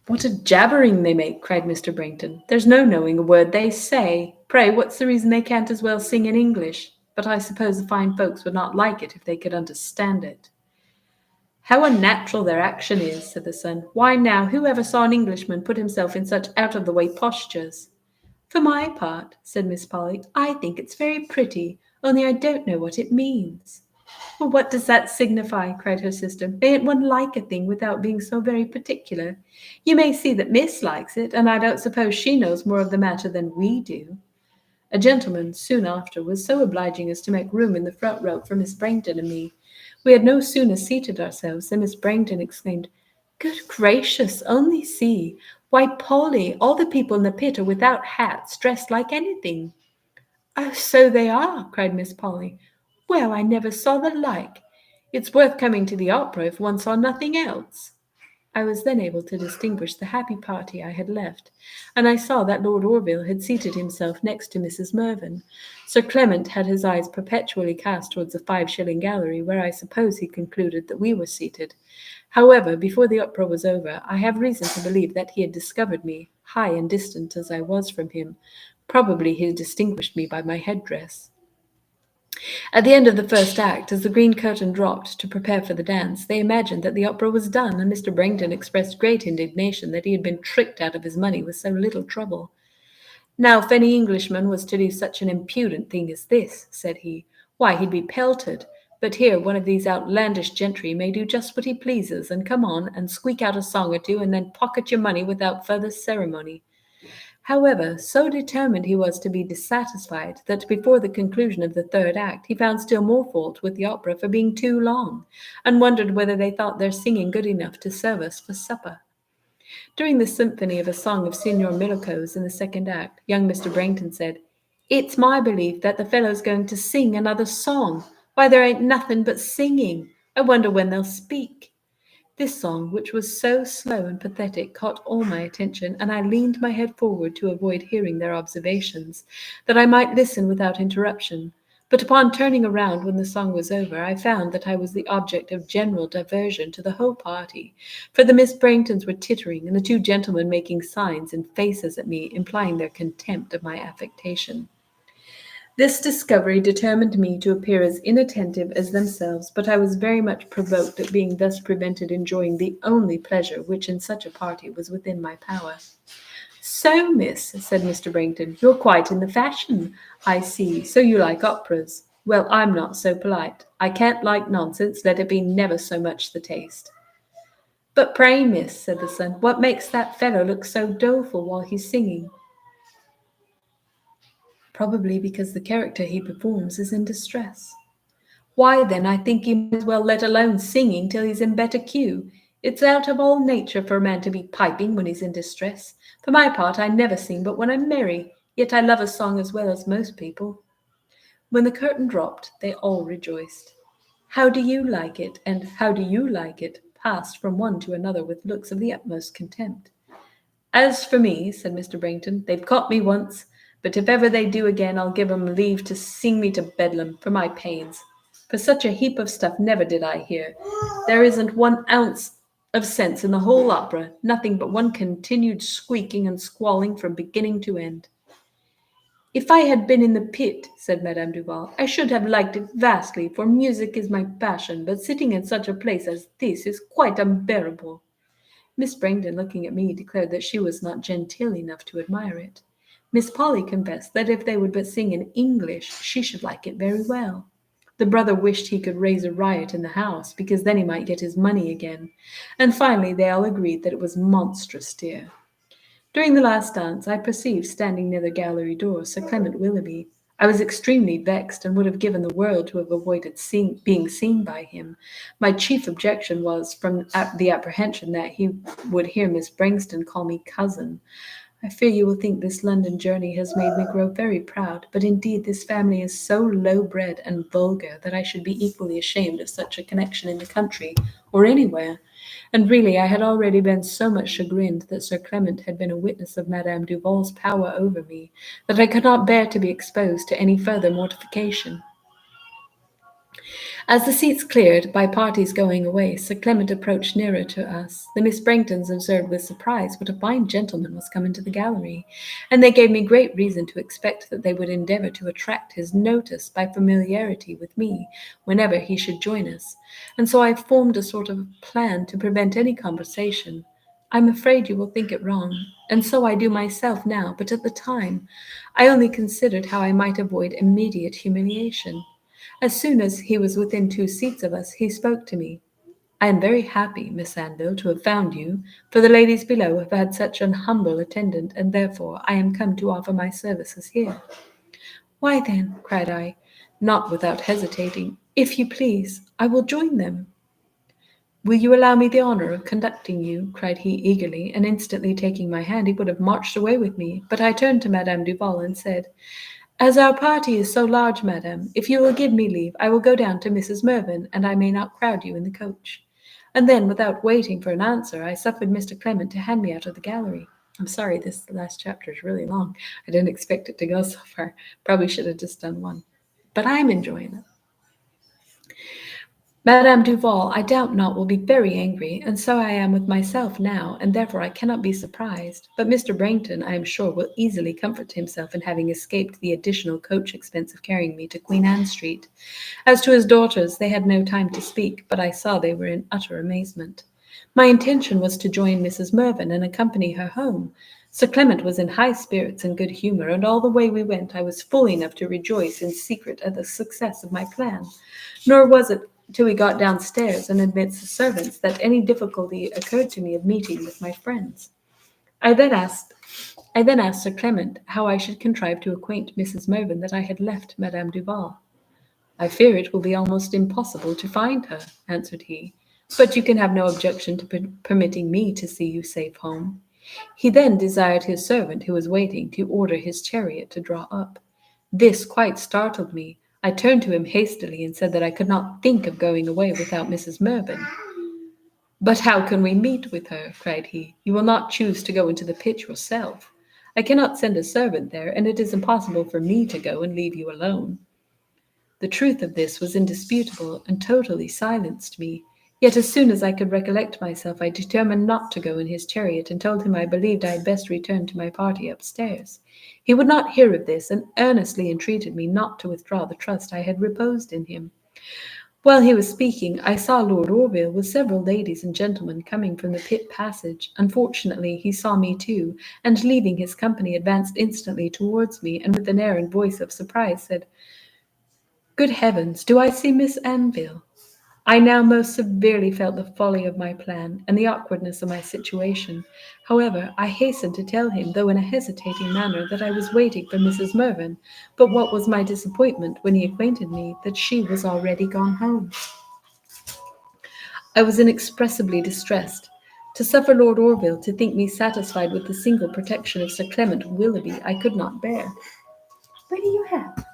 "What a jabbering they make!" cried Mr. Brainton. "There's no knowing a word they say. Pray, what's the reason they can't as well sing in English? But I suppose the fine folks would not like it if they could understand it." "How unnatural their action is," said the son. "Why now, who ever saw an Englishman put himself in such out-of-the-way postures?" "For my part," said Miss Polly, "I think it's very pretty, only I don't know what it means." "Well, what does that signify?" cried her sister. "Mayn't one like a thing without being so very particular? You may see that Miss likes it, and I don't suppose she knows more of the matter than we do." A gentleman, soon after, was so obliging as to make room in the front row for Miss Brainton and me. We had no sooner seated ourselves than Miss Brainton exclaimed, "Good gracious, only see! Why, Polly, all the people in the pit are without hats, dressed like anything." "Oh, so they are!" cried Miss Polly. "Well, I never saw the like. It's worth coming to the opera if one saw nothing else." I was then able to distinguish the happy party I had left, and I saw that Lord Orville had seated himself next to Mrs. Mervyn. Sir Clement had his eyes perpetually cast towards the 5-shilling gallery, where I suppose he concluded that we were seated. However, before the opera was over, I have reason to believe that he had discovered me, high and distant as I was from him. Probably he distinguished me by my headdress. At the end of the first act, as the green curtain dropped to prepare for the dance, they imagined that the opera was done, and Mr. Brainton expressed great indignation that he had been tricked out of his money with so little trouble. "Now, if any Englishman was to do such an impudent thing as this," said he, "why, he'd be pelted. But here one of these outlandish gentry may do just what he pleases, and come on and squeak out a song or two, and then pocket your money without further ceremony." However, so determined he was to be dissatisfied that before the conclusion of the third act he found still more fault with the opera for being too long, and wondered whether they thought their singing good enough to serve us for supper. During the symphony of a song of Signor Milico's in the second act, young Mr. Brainton said, "It's my belief that the fellow's going to sing another song. Why, there ain't nothing but singing. I wonder when they'll speak." This song, which was so slow and pathetic, caught all my attention, and I leaned my head forward to avoid hearing their observations, that I might listen without interruption. But upon turning around when the song was over, I found that I was the object of general diversion to the whole party, for the Miss Braintons were tittering, and the 2 gentlemen making signs and faces at me, implying their contempt of my affectation. This discovery determined me to appear as inattentive as themselves, but I was very much provoked at being thus prevented enjoying the only pleasure which in such a party was within my power. So, miss, said Mr. Brankton, you're quite in the fashion, I see. So you like operas. Well, I'm not so polite. I can't like nonsense, let it be never so much the taste. But pray, miss, said the son, what makes that fellow look so doleful while he's singing? Probably because the character he performs is in distress. Why, then, I think he might as well let alone singing till he's in better cue. It's out of all nature for a man to be piping when he's in distress. For my part, I never sing but when I'm merry, yet I love a song as well as most people. When the curtain dropped, they all rejoiced. How do you like it, and how do you like it, passed from one to another with looks of the utmost contempt. As for me, said Mr. Brankton, they've caught me once, but if ever they do again, I'll give 'em leave to sing me to Bedlam for my pains. For such a heap of stuff never did I hear. There isn't 1 ounce of sense in the whole opera, nothing but one continued squeaking and squalling from beginning to end. If I had been in the pit, said Madame Duval, I should have liked it vastly, for music is my passion, but sitting in such a place as this is quite unbearable. Miss Brangden, looking at me, declared that she was not genteel enough to admire it. Miss Polly confessed that if they would but sing in English, she should like it very well. The brother wished he could raise a riot in the house, because then he might get his money again, and finally they all agreed that it was monstrous dear. During the last dance, I perceived standing near the gallery door Sir Clement Willoughby. I was extremely vexed, and would have given the world to have avoided being seen by him. My chief objection was from the apprehension that he would hear Miss Brangston call me cousin. I fear you will think this London journey has made me grow very proud, but indeed this family is so low-bred and vulgar that I should be equally ashamed of such a connection in the country or anywhere. And really I had already been so much chagrined that Sir Clement had been a witness of Madame Duval's power over me, that I could not bear to be exposed to any further mortification. As the seats cleared, by parties going away, Sir Clement approached nearer to us. The Miss Brangtons observed with surprise what a fine gentleman was come into the gallery, and they gave me great reason to expect that they would endeavour to attract his notice by familiarity with me whenever he should join us, and so I formed a sort of plan to prevent any conversation. I'm afraid you will think it wrong, and so I do myself now, but at the time I only considered how I might avoid immediate humiliation. As soon as he was within 2 seats of us, he spoke to me. I am very happy, Miss Anville, to have found you, for the ladies below have had such an humble attendant, and therefore I am come to offer my services here. Why then, cried I, not without hesitating, if you please, I will join them. Will you allow me the honour of conducting you? Cried he eagerly, and instantly taking my hand, he would have marched away with me, but I turned to Madame Duval and said, as our party is so large, madam, if you will give me leave, I will go down to Mrs. Mervyn, and I may not crowd you in the coach. And then, without waiting for an answer, I suffered Mr. Clement to hand me out of the gallery. I'm sorry, this last chapter is really long. I didn't expect it to go so far. Probably should have just done one. But I'm enjoying it. Madame Duval, I doubt not, will be very angry, and so I am with myself now, and therefore I cannot be surprised. But Mr. Brankton, I am sure, will easily comfort himself in having escaped the additional coach expense of carrying me to Queen Anne Street. As to his daughters, they had no time to speak, but I saw they were in utter amazement. My intention was to join Mrs. Mervyn and accompany her home. Sir Clement was in high spirits and good humour, and all the way we went I was full enough to rejoice in secret at the success of my plan. Nor was it till we got downstairs and amidst the servants that any difficulty occurred to me of meeting with my friends. I then asked Sir Clement how I should contrive to acquaint Mrs. Mervyn that I had left Madame Duval. I fear it will be almost impossible to find her, answered he, but you can have no objection to permitting me to see you safe home. He then desired his servant, who was waiting, to order his chariot to draw up. This quite startled me. I turned to him hastily and said that I could not think of going away without Mrs. Mervyn. But how can we meet with her? Cried he. You will not choose to go into the pit yourself. I cannot send a servant there, and it is impossible for me to go and leave you alone. The truth of this was indisputable, and totally silenced me. Yet as soon as I could recollect myself, I determined not to go in his chariot, and told him I believed I had best return to my party upstairs. He would not hear of this, and earnestly entreated me not to withdraw the trust I had reposed in him. While he was speaking, I saw Lord Orville with several ladies and gentlemen coming from the pit passage. Unfortunately, he saw me too, and leaving his company, advanced instantly towards me, and with an air and voice of surprise said, "Good heavens, do I see Miss Anville?" I now most severely felt the folly of my plan and the awkwardness of my situation. However, I hastened to tell him, though in a hesitating manner, that I was waiting for Mrs. Mervyn. But what was my disappointment when he acquainted me that she was already gone home? I was inexpressibly distressed. To suffer Lord Orville to think me satisfied with the single protection of Sir Clement Willoughby I could not bear. What do you have?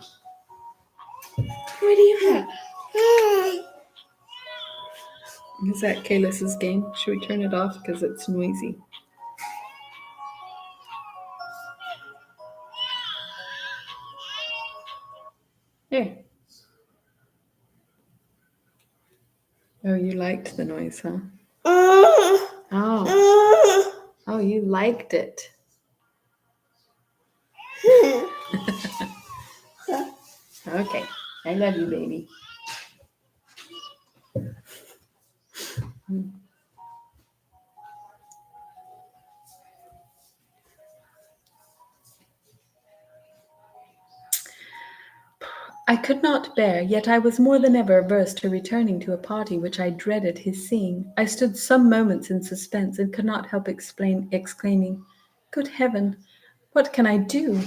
What do you have? Is that Kayla's game? Should we turn it off because it's noisy? Here. Oh, you liked the noise, huh? Oh. Oh, you liked it. Okay. I love you, baby. I could not bear, yet I was more than ever averse to returning to a party which I dreaded his seeing. I stood some moments in suspense, and could not help exclaiming, "Good heaven, what can I do?"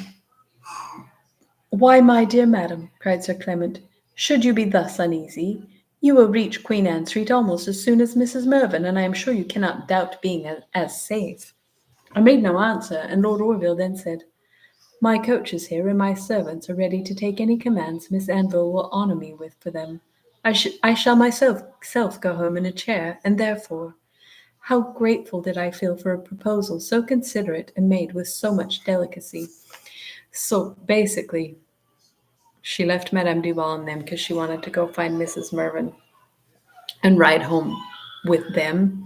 "Why, my dear madam," cried Sir Clement, "should you be thus uneasy? You will reach Queen Anne Street almost as soon as Mrs. Mervyn, and I am sure you cannot doubt being as safe." I made no answer, and Lord Orville then said, "My coach is here, and my servants are ready to take any commands Miss Anville will honour me with for them. I shall myself go home in a chair, and therefore—" How grateful did I feel for a proposal so considerate and made with so much delicacy. So basically, she left Madame Duval and them because she wanted to go find Mrs. Mervyn and ride home with them.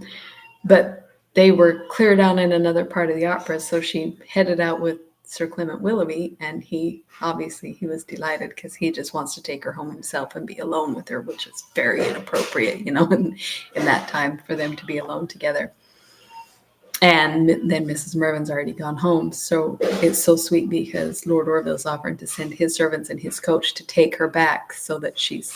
But they were clear down in another part of the opera, so she headed out with Sir Clement Willoughby, and he was delighted because he just wants to take her home himself and be alone with her, which is very inappropriate, in that time for them to be alone together. And then Mrs. Mervyn's already gone home. So it's so sweet because Lord Orville's offering to send his servants and his coach to take her back so that she's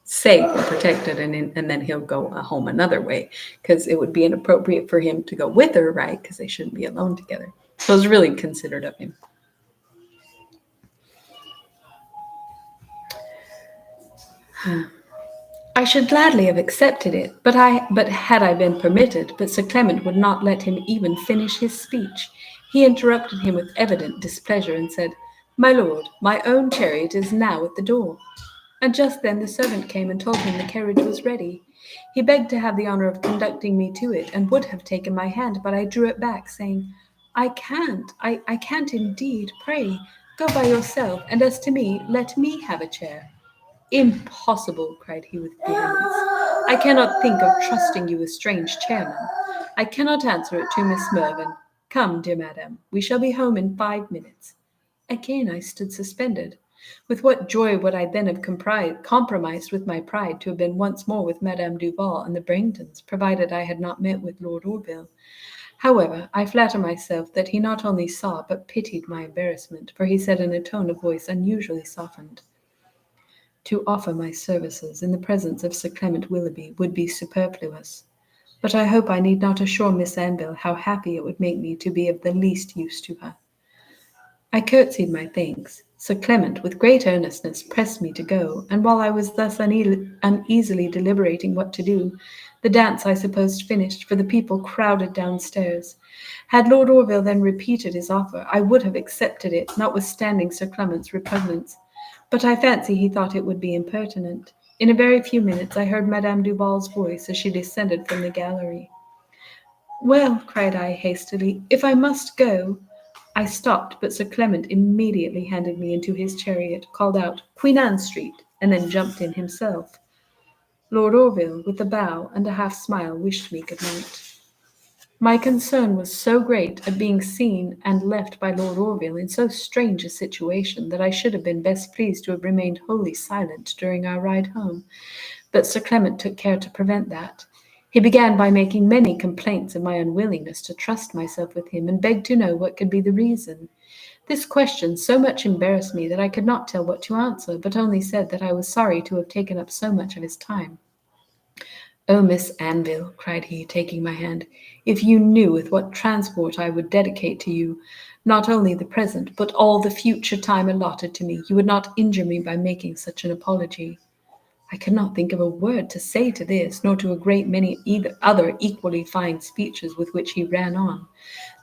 safe and protected, and then he'll go home another way because it would be inappropriate for him to go with her, right? Because they shouldn't be alone together. So it was really considerate of him. I should gladly have accepted it, but had I been permitted, but Sir Clement would not let him even finish his speech. He interrupted him with evident displeasure and said, "My lord, my own chariot is now at the door." And just then the servant came and told him the carriage was ready. He begged to have the honour of conducting me to it, and would have taken my hand, but I drew it back, saying, "I can't indeed. Pray, go by yourself, and as to me, let me have a chair." "Impossible," cried he with vehemence. "I cannot think of trusting you with strange chairmen. I cannot answer it to Miss Mervyn. Come, dear madam, we shall be home in 5 minutes." Again I stood suspended. With what joy would I then have compromised with my pride to have been once more with Madame Duval and the Branghtons, provided I had not met with Lord Orville. However, I flatter myself that he not only saw but pitied my embarrassment, for he said in a tone of voice unusually softened, "To offer my services in the presence of Sir Clement Willoughby would be superfluous, but I hope I need not assure Miss Anville how happy it would make me to be of the least use to her." I curtsied my thanks. Sir Clement, with great earnestness, pressed me to go, and while I was thus uneasily deliberating what to do, the dance I supposed finished, for the people crowded downstairs. Had Lord Orville then repeated his offer, I would have accepted it, notwithstanding Sir Clement's repugnance. But I fancy he thought it would be impertinent. In a very few minutes I heard Madame Duval's voice as she descended from the gallery. "Well," cried I hastily, "if I must go—" I stopped, but Sir Clement immediately handed me into his chariot, called out, "Queen Anne Street," and then jumped in himself. Lord Orville, with a bow and a half-smile, wished me good night. My concern was so great at being seen and left by Lord Orville in so strange a situation that I should have been best pleased to have remained wholly silent during our ride home. but Sir Clement took care to prevent that. He began by making many complaints of my unwillingness to trust myself with him, and begged to know what could be the reason. This question so much embarrassed me that I could not tell what to answer, but only said that I was sorry to have taken up so much of his time. "Oh, Miss Anville," cried he, taking my hand, "if you knew with what transport I would dedicate to you not only the present, but all the future time allotted to me, you would not injure me by making such an apology." I could not think of a word to say to this, nor to a great many other equally fine speeches with which he ran on,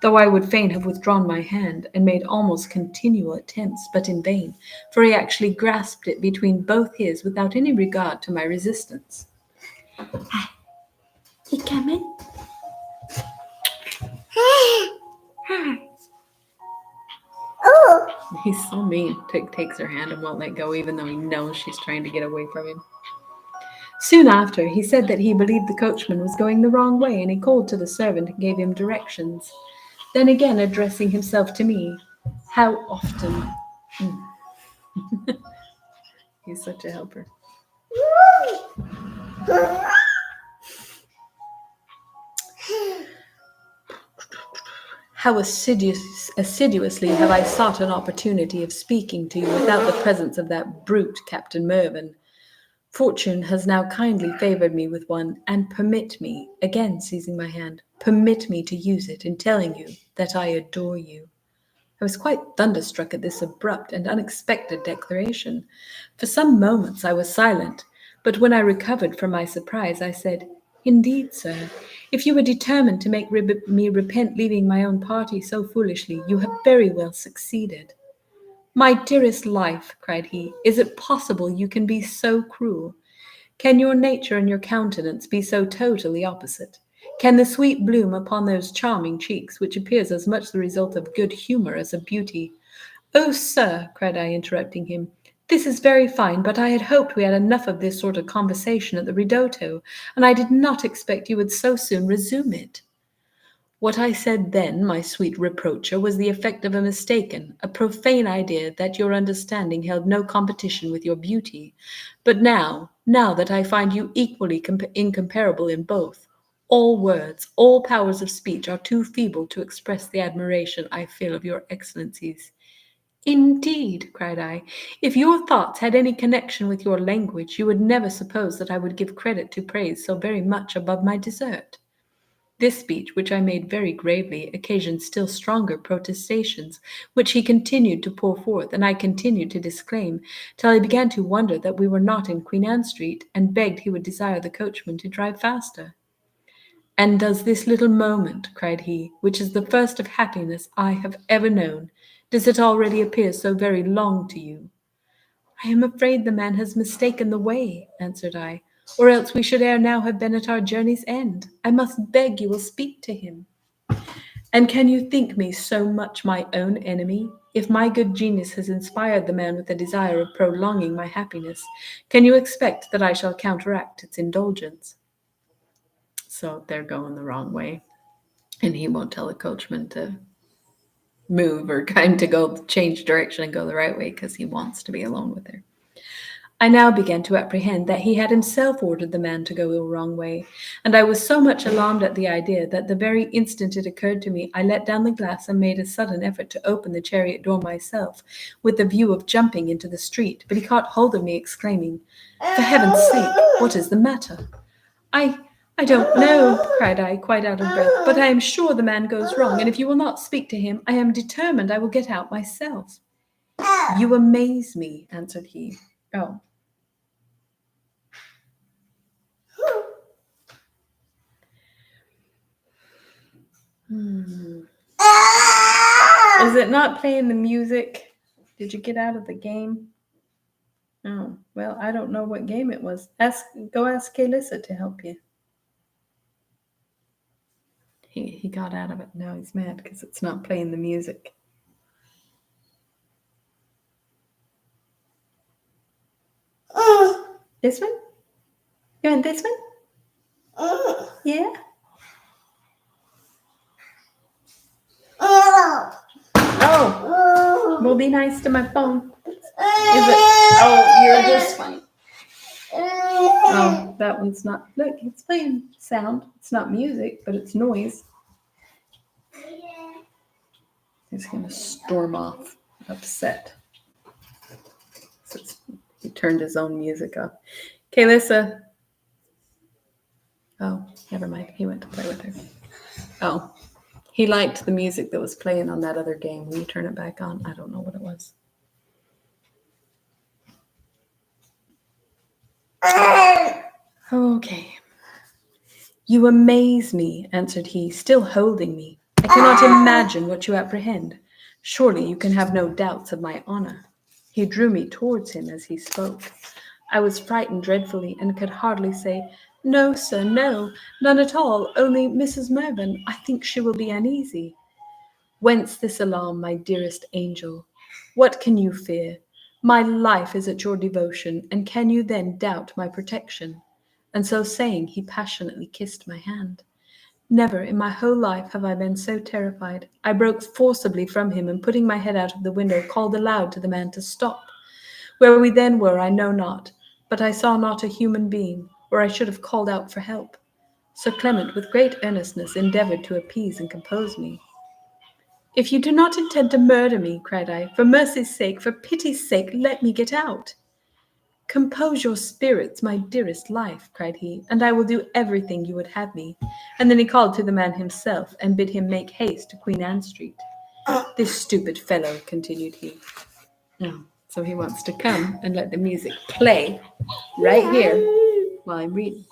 though I would fain have withdrawn my hand, and made almost continual attempts, but in vain, for he actually grasped it between both his without any regard to my resistance. You coming? Oh! He's so mean. Takes her hand and won't let go, even though he knows she's trying to get away from him. Soon after, he said that he believed the coachman was going the wrong way, and he called to the servant and gave him directions. Then again, addressing himself to me, "How often..." He's such a helper. "How assiduously have I sought an opportunity of speaking to you without the presence of that brute, Captain Mervyn. Fortune has now kindly favoured me with one, and permit me," again seizing my hand, "permit me to use it in telling you that I adore you." I was quite thunderstruck at this abrupt and unexpected declaration. For some moments I was silent, but when I recovered from my surprise, I said, "Indeed, sir, if you were determined to make me repent leaving my own party so foolishly, you have very well succeeded." "My dearest life," cried he, "is it possible you can be so cruel? Can your nature and your countenance be so totally opposite? Can the sweet bloom upon those charming cheeks, which appears as much the result of good humour as of beauty—" "Oh, sir," cried I, interrupting him, "this is very fine, but I had hoped we had enough of this sort of conversation at the ridotto, and I did not expect you would so soon resume it." "What I said then, my sweet reproacher, was the effect of a mistaken, a profane idea that your understanding held no competition with your beauty. But now that I find you equally incomparable in both, all words, all powers of speech are too feeble to express the admiration I feel of your excellencies." "Indeed," cried I, "if your thoughts had any connection with your language, you would never suppose that I would give credit to praise so very much above my desert." This speech, which I made very gravely, occasioned still stronger protestations, which he continued to pour forth, and I continued to disclaim, till I began to wonder that we were not in Queen Anne Street, and begged he would desire the coachman to drive faster. "And does this little moment," cried he, "which is the first of happiness I have ever known, does it already appear so very long to you?" "I am afraid the man has mistaken the way," answered I, "or else we should ere now have been at our journey's end. I must beg you will speak to him." "And can you think me so much my own enemy? If my good genius has inspired the man with a desire of prolonging my happiness, can you expect that I shall counteract its indulgence?" So they're going the wrong way, and he won't tell the coachman to move or kind to go change direction and go the right way because he wants to be alone with her. I now began to apprehend that he had himself ordered the man to go the wrong way, and I was so much alarmed at the idea that the very instant it occurred to me, I let down the glass and made a sudden effort to open the chariot door myself, with the view of jumping into the street, but he caught hold of me, exclaiming, "For heaven's sake, what is the matter?" I don't know," cried I, quite out of breath, "but I am sure the man goes wrong, and if you will not speak to him, I am determined I will get out myself." "You amaze me," answered he. "Oh." Is it not playing the music? Did you get out of the game? Oh, well, I don't know what game it was. Go ask Kalissa to help you. He got out of it. Now he's mad because it's not playing the music. This one? You want this one? Yeah? Oh, well, be nice to my phone. Is it? Oh, you're just fine. Oh, that one's not. Look, it's playing sound. It's not music, but it's noise. He's going to storm off, upset. So he turned his own music up. Okay, Lissa. Oh, never mind. He went to play with her. Oh, he liked the music that was playing on that other game. Will you turn it back on? I don't know what it was. Okay. You amaze me, answered he, still holding me. I cannot imagine what you apprehend. Surely you can have no doubts of my honor. He drew me towards him as he spoke. I was frightened dreadfully and could hardly say, No, sir, no, none at all, only Mrs. Mervyn, I think she will be uneasy. Whence this alarm, my dearest angel? What can you fear? My life is at your devotion, and can you then doubt my protection? And so saying, he passionately kissed my hand. Never in my whole life have I been so terrified. I broke forcibly from him, and putting my head out of the window, called aloud to the man to stop. Where we then were, I know not, but I saw not a human being, or I should have called out for help. Sir Clement, with great earnestness, endeavoured to appease and compose me. If you do not intend to murder me, cried I, for mercy's sake, for pity's sake, let me get out. Compose your spirits, my dearest life, cried he, and I will do everything you would have me. And then he called to the man himself, and bid him make haste to Queen Anne Street. This stupid fellow, continued he. Oh, so he wants to come and let the music play right here while I'm reading.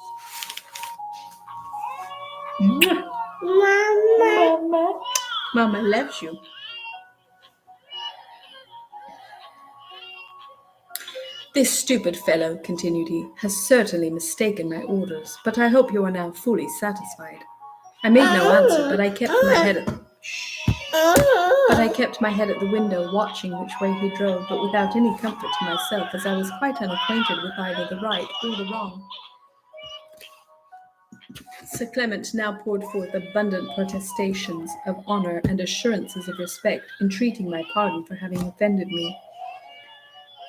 Mama loves you. This stupid fellow, continued he, has certainly mistaken my orders, but I hope you are now fully satisfied. I made no answer, but I kept my head at the window, watching which way he drove, but without any comfort to myself, as I was quite unacquainted with either the right or the wrong. Sir Clement now poured forth abundant protestations of honour and assurances of respect, entreating my pardon for having offended me,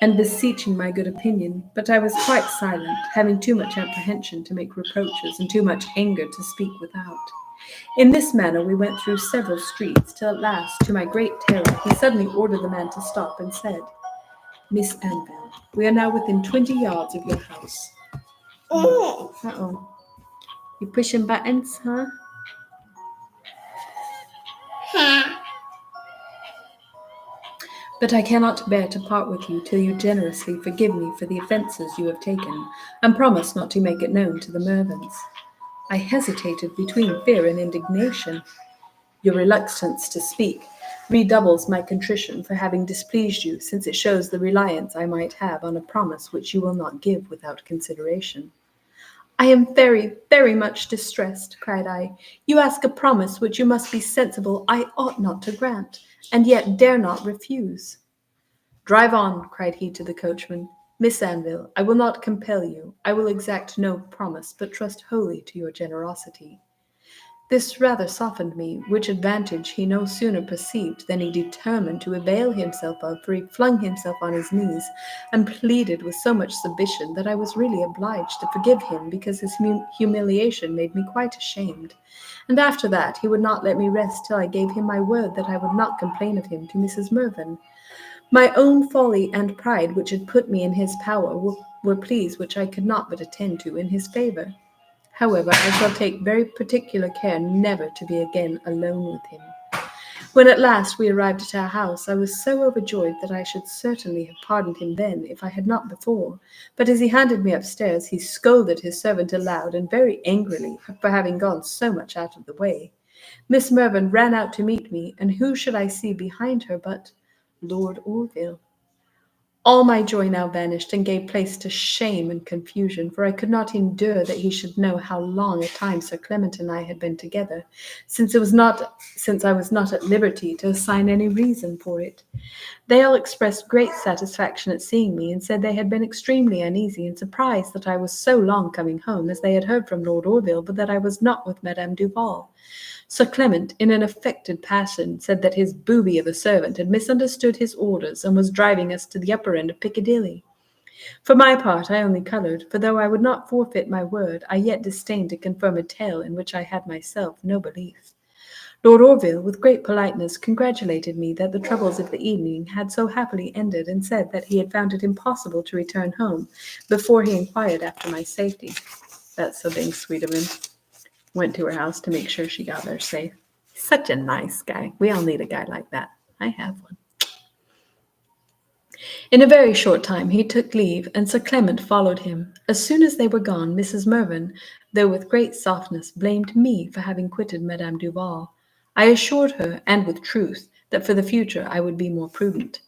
and beseeching my good opinion, but I was quite silent, having too much apprehension to make reproaches, and too much anger to speak without. In this manner we went through several streets, till at last, to my great terror, he suddenly ordered the man to stop, and said, Miss Anville, we are now within 20 yards of your house. Uh-oh. You pushing buttons, huh? But I cannot bear to part with you till you generously forgive me for the offences you have taken, and promise not to make it known to the Mervyns. I hesitated between fear and indignation. Your reluctance to speak redoubles my contrition for having displeased you, since it shows the reliance I might have on a promise which you will not give without consideration. I am very, very much distressed, cried I. You ask a promise which you must be sensible I ought not to grant, and yet dare not refuse. Drive on, cried he to the coachman. Miss Anville, I will not compel you. I will exact no promise, but trust wholly to your generosity. This rather softened me, which advantage he no sooner perceived than he determined to avail himself of, for he flung himself on his knees, and pleaded with so much submission that I was really obliged to forgive him, because his humiliation made me quite ashamed. And after that he would not let me rest till I gave him my word that I would not complain of him to Mrs. Mervyn. My own folly and pride, which had put me in his power, were pleas which I could not but attend to in his favour. However, I shall take very particular care never to be again alone with him. When at last we arrived at our house, I was so overjoyed that I should certainly have pardoned him then, if I had not before. But as he handed me upstairs, he scolded his servant aloud and very angrily for having gone so much out of the way. Miss Mervyn ran out to meet me, and who should I see behind her but Lord Orville? All my joy now vanished, and gave place to shame and confusion, for I could not endure that he should know how long a time Sir Clement and I had been together, since I was not at liberty to assign any reason for it. They all expressed great satisfaction at seeing me, and said they had been extremely uneasy and surprised that I was so long coming home, as they had heard from Lord Orville, but that I was not with Madame Duval. Sir Clement, in an affected passion, said that his booby of a servant had misunderstood his orders, and was driving us to the upper end of Piccadilly. For my part, I only coloured, for though I would not forfeit my word, I yet disdained to confirm a tale in which I had myself no belief. Lord Orville, with great politeness, congratulated me that the troubles of the evening had so happily ended, and said that he had found it impossible to return home before he inquired after my safety. That's so dang sweet of him. Went to her house to make sure she got there safe. Such a nice guy. We all need a guy like that. I have one. In a very short time he took leave, and Sir Clement followed him. As soon as they were gone, Mrs. Mervyn, though with great softness, blamed me for having quitted Madame Duval. I assured her, and with truth, that for the future I would be more prudent.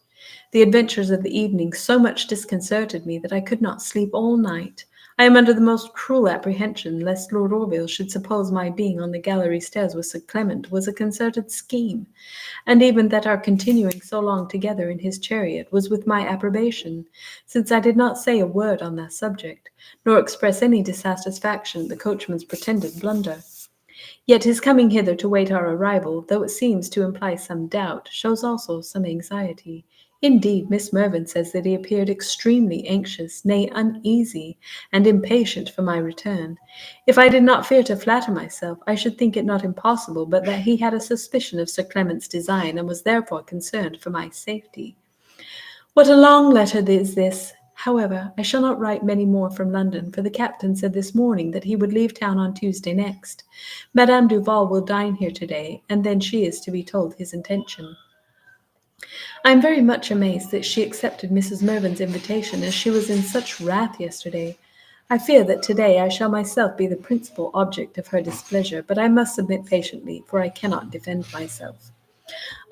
The adventures of the evening so much disconcerted me that I could not sleep all night. I am under the most cruel apprehension lest Lord Orville should suppose my being on the gallery stairs with Sir Clement was a concerted scheme, and even that our continuing so long together in his chariot was with my approbation, since I did not say a word on that subject, nor express any dissatisfaction at the coachman's pretended blunder. Yet his coming hither to wait our arrival, though it seems to imply some doubt, shows also some anxiety. Indeed, Miss Mervyn says that he appeared extremely anxious, nay, uneasy, and impatient for my return. If I did not fear to flatter myself, I should think it not impossible but that he had a suspicion of Sir Clement's design, and was therefore concerned for my safety. What a long letter is this! However, I shall not write many more from London, for the captain said this morning that he would leave town on Tuesday next. Madame Duval will dine here today, and then she is to be told his intention. I am very much amazed that she accepted Mrs. Mervyn's invitation, as she was in such wrath yesterday. I fear that today I shall myself be the principal object of her displeasure, but I must submit patiently, for I cannot defend myself.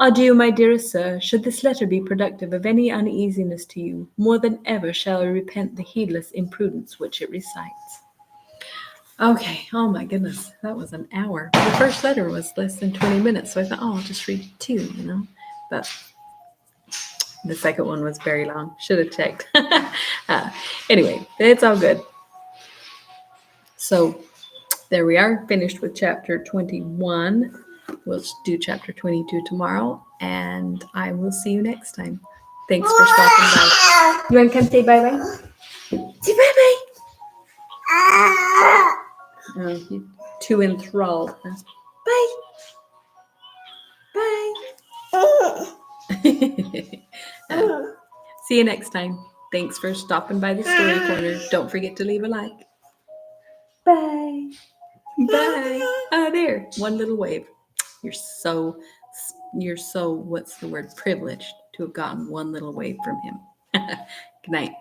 Adieu, my dearest sir. Should this letter be productive of any uneasiness to you, more than ever shall I repent the heedless imprudence which it recites. Okay, oh my goodness, that was an hour. The first letter was less than 20 minutes, so I thought, I'll just read two, But the second one was very long. Should have checked. Anyway, it's all good. So there we are, finished with chapter 21. We'll do chapter 22 tomorrow, and I will see you next time. Thanks for stopping by. You want to come say bye-bye? Say bye-bye. Oh, you're too enthralled. Huh? Bye. Bye. See you next time. Thanks for stopping by the story corner. Don't forget to leave a like. Bye. Bye. Oh, there. One little wave. You're so, what's the word, privileged to have gotten one little wave from him. Good night.